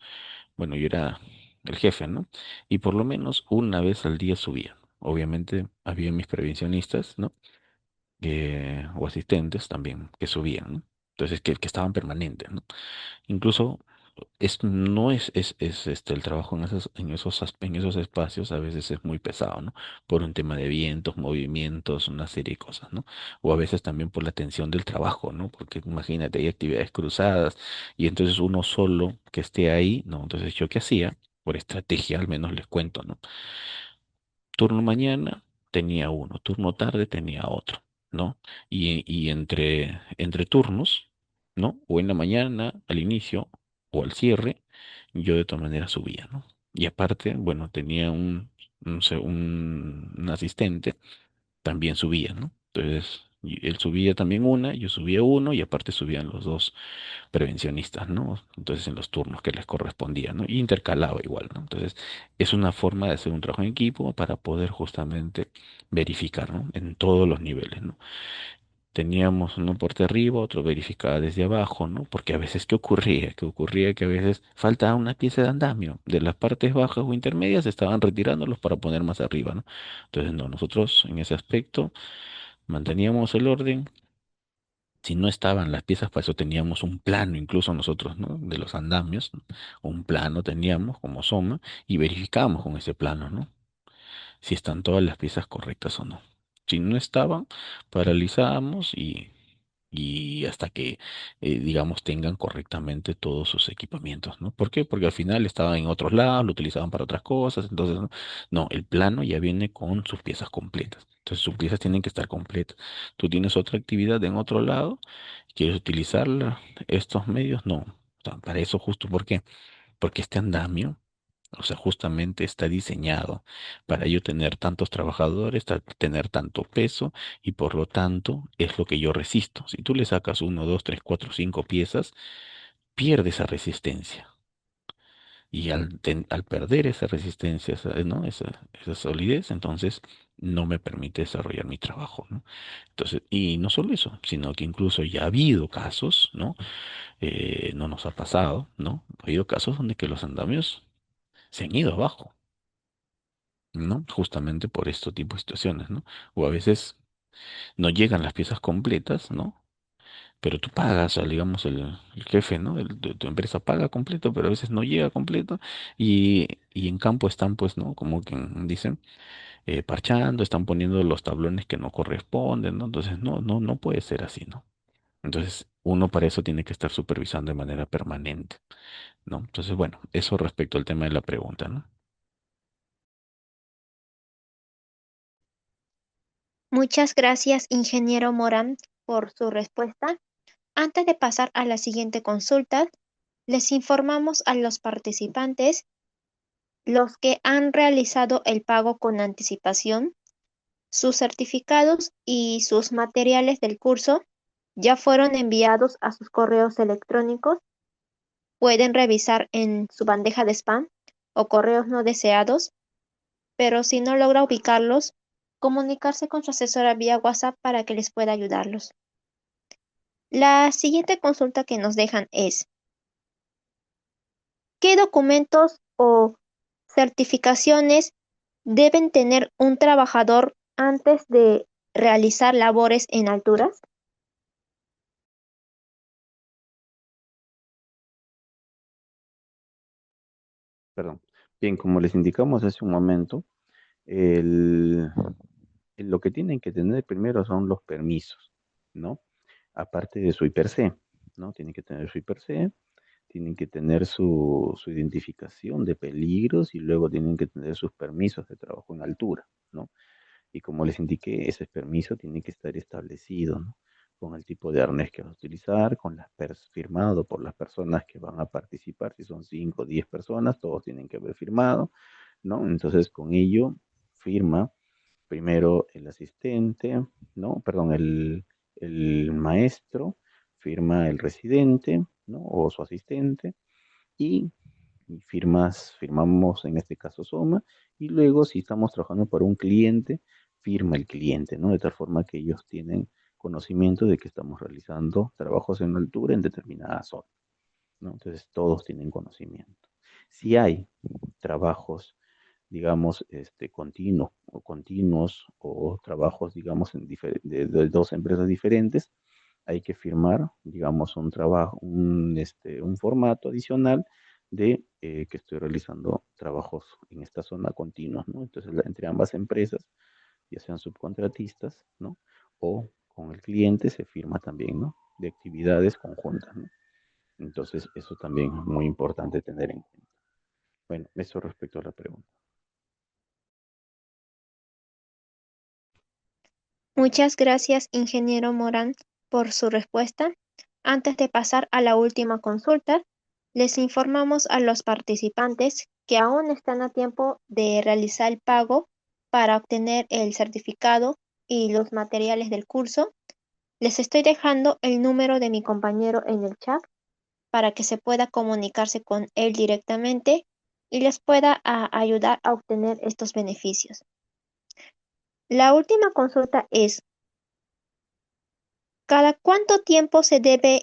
bueno, yo era el jefe, ¿no? Y por lo menos 1 vez al día subía. Obviamente había mis prevencionistas, ¿no? O asistentes también que subían, ¿no? Entonces, que estaban permanentes, ¿no? Incluso no es el trabajo en esos espacios a veces es muy pesado, ¿no? Por un tema de vientos, movimientos, una serie de cosas, ¿no? O a veces también por la tensión del trabajo, ¿no? Porque imagínate, hay actividades cruzadas y entonces uno solo que esté ahí, ¿no? Entonces, ¿yo qué hacía? Por estrategia, al menos les cuento, ¿no? Turno mañana tenía uno, turno tarde tenía otro, ¿no? Y entre turnos, ¿no? O en la mañana, al inicio, o al cierre, yo de todas maneras subía, ¿no? Y aparte, bueno, tenía un asistente, también subía, ¿no? Entonces, él subía también una, yo subía uno, y aparte subían los dos prevencionistas, ¿no? Entonces en los turnos que les correspondía, ¿no? Y intercalaba igual, ¿no? Entonces es una forma de hacer un trabajo en equipo para poder justamente verificar, ¿no? En todos los niveles, ¿no? Teníamos uno por arriba, otro verificaba desde abajo, ¿no? Porque a veces, ¿qué ocurría? Que ocurría que a veces faltaba una pieza de andamio. De las partes bajas o intermedias estaban retirándolos para poner más arriba, ¿no? Entonces, no, nosotros en ese aspecto manteníamos el orden. Si no estaban las piezas, para eso teníamos un plano, incluso nosotros, ¿no? De los andamios, ¿no? Un plano teníamos como soma y verificábamos con ese plano, ¿no? Si están todas las piezas correctas o no. Si no estaban, paralizábamos y hasta que, digamos, tengan correctamente todos sus equipamientos, ¿no? ¿Por qué? Porque al final estaban en otros lados, lo utilizaban para otras cosas, entonces, no, no, el plano ya viene con sus piezas completas. Entonces, sus piezas tienen que estar completas. Tú tienes otra actividad en otro lado, ¿quieres utilizar estos medios? No. O sea, para eso justo, ¿por qué? Porque este andamio, o sea, justamente está diseñado para yo tener tantos trabajadores, tener tanto peso y por lo tanto es lo que yo resisto. Si tú le sacas 1, 2, 3, 4, 5 piezas, pierde esa resistencia. Y al perder esa resistencia, ¿no? Esa solidez, entonces no me permite desarrollar mi trabajo, ¿no? Entonces, y no solo eso, sino que incluso ya ha habido casos, ¿no? No nos ha pasado, ¿no? Ha habido casos donde que los andamios se han ido abajo, ¿no? Justamente por este tipo de situaciones, ¿no? O a veces no llegan las piezas completas, ¿no? Pero tú pagas, o digamos, el jefe, ¿no? Tu empresa paga completo, pero a veces no llega completo y en campo están, pues, ¿no? Como que dicen, parchando, están poniendo los tablones que no corresponden, ¿no? Entonces, no puede ser así, ¿no? Entonces, uno para eso tiene que estar supervisando de manera permanente, ¿no? Entonces, bueno, eso respecto al tema de la pregunta, ¿no? Muchas gracias, ingeniero Morán, por su respuesta. Antes de pasar a la siguiente consulta, les informamos a los participantes, los que han realizado el pago con anticipación, sus certificados y sus materiales del curso ya fueron enviados a sus correos electrónicos. Pueden revisar en su bandeja de spam o correos no deseados, pero si no logra ubicarlos, comunicarse con su asesora vía WhatsApp para que les pueda ayudarlos. La siguiente consulta que nos dejan es: ¿qué documentos o certificaciones deben tener un trabajador antes de realizar labores en alturas? Perdón. Bien, como les indicamos hace un momento, el, lo que tienen que tener primero son los permisos, ¿no? Aparte de su IPRC, ¿no? Tienen que tener su IPRC, tienen que tener su identificación de peligros y luego tienen que tener sus permisos de trabajo en altura, ¿no? Y como les indiqué, ese permiso tiene que estar establecido, ¿no? Con el tipo de arnés que vas a utilizar, firmado por las personas que van a participar, si son 5 o 10 personas, todos tienen que haber firmado, ¿no? Entonces, con ello firma primero el asistente, ¿no? Perdón, el maestro, firma el residente, ¿no? O su asistente, y firmamos en este caso Soma, y luego si estamos trabajando para un cliente, firma el cliente, ¿no? De tal forma que ellos tienen conocimiento de que estamos realizando trabajos en altura en determinada zona, ¿no? Entonces todos tienen conocimiento. Si hay trabajos, digamos, continuos o trabajos, digamos, de dos empresas diferentes, hay que firmar, digamos, un trabajo, un formato adicional de que estoy realizando trabajos en esta zona continuos, ¿no? Entonces, entre ambas empresas, ya sean subcontratistas, ¿no? O con el cliente se firma también, ¿no? De actividades conjuntas, ¿no? Entonces, eso también es muy importante tener en cuenta. Bueno, eso respecto a la pregunta. Muchas gracias, ingeniero Morán, por su respuesta. Antes de pasar a la última consulta, les informamos a los participantes que aún están a tiempo de realizar el pago para obtener el certificado y los materiales del curso. Les estoy dejando el número de mi compañero en el chat para que se pueda comunicarse con él directamente y les pueda ayudar a obtener estos beneficios. La última consulta es: ¿cada cuánto tiempo se debe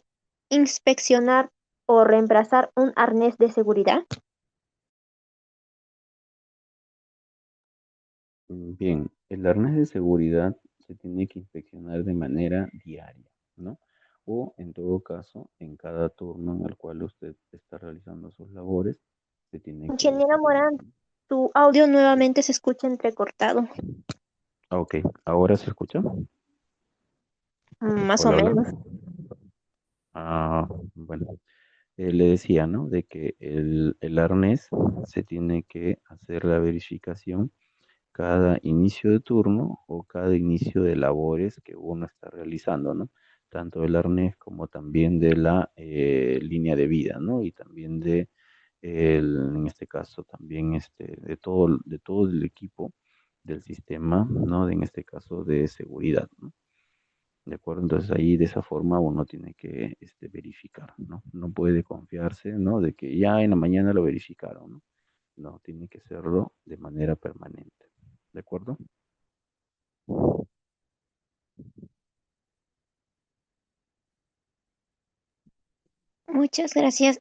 inspeccionar o reemplazar un arnés de seguridad? Bien, el arnés de seguridad se tiene que inspeccionar de manera diaria, ¿no? O en todo caso, en cada turno en el cual usted está realizando sus labores, se tiene que Ingeniero verificar, Morán, ¿no? tu audio Sí. nuevamente se escucha entrecortado. Ok, ¿ahora se escucha? Más o Hola, hola. menos. Ah, bueno, le decía, ¿no? De que el arnés se tiene que hacer la verificación cada inicio de turno o cada inicio de labores que uno está realizando, ¿no? Tanto del arnés como también de la línea de vida, ¿no? Y también en este caso, también de todo el equipo del sistema, ¿no? En este caso de seguridad, ¿no? ¿De acuerdo? Entonces ahí de esa forma uno tiene que verificar, ¿no? No puede confiarse, ¿no? De que ya en la mañana lo verificaron, ¿no? No, tiene que hacerlo de manera permanente. ¿De acuerdo? Muchas gracias,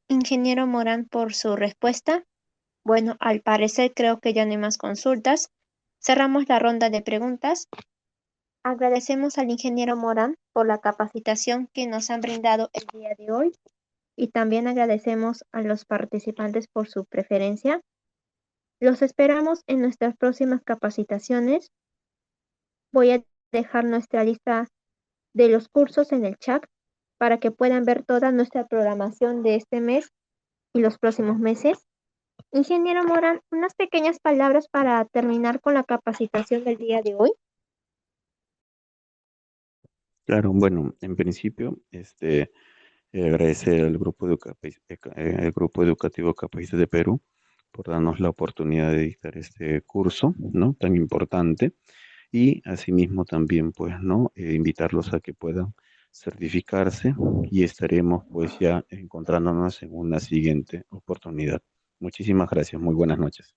ingeniero Morán, por su respuesta. Bueno, al parecer creo que ya no hay más consultas. Cerramos la ronda de preguntas. Agradecemos al ingeniero Morán por la capacitación que nos han brindado el día de hoy y también agradecemos a los participantes por su preferencia. Los esperamos en nuestras próximas capacitaciones. Voy a dejar nuestra lista de los cursos en el chat para que puedan ver toda nuestra programación de este mes y los próximos meses. Ingeniero Morán, unas pequeñas palabras para terminar con la capacitación del día de hoy. Claro, bueno, en principio, agradecer al el Grupo Educativo Capaces de Perú por darnos la oportunidad de dictar este curso, ¿no? Tan importante. Y asimismo también, pues, ¿no? Invitarlos a que puedan certificarse y estaremos, pues, ya encontrándonos en una siguiente oportunidad. Muchísimas gracias. Muy buenas noches.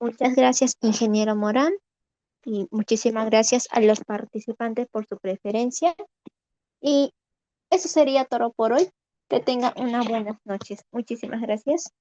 Muchas gracias, ingeniero Morán, y muchísimas gracias a los participantes por su preferencia. Y eso sería todo por hoy. Que tengan unas buenas noches. Muchísimas gracias.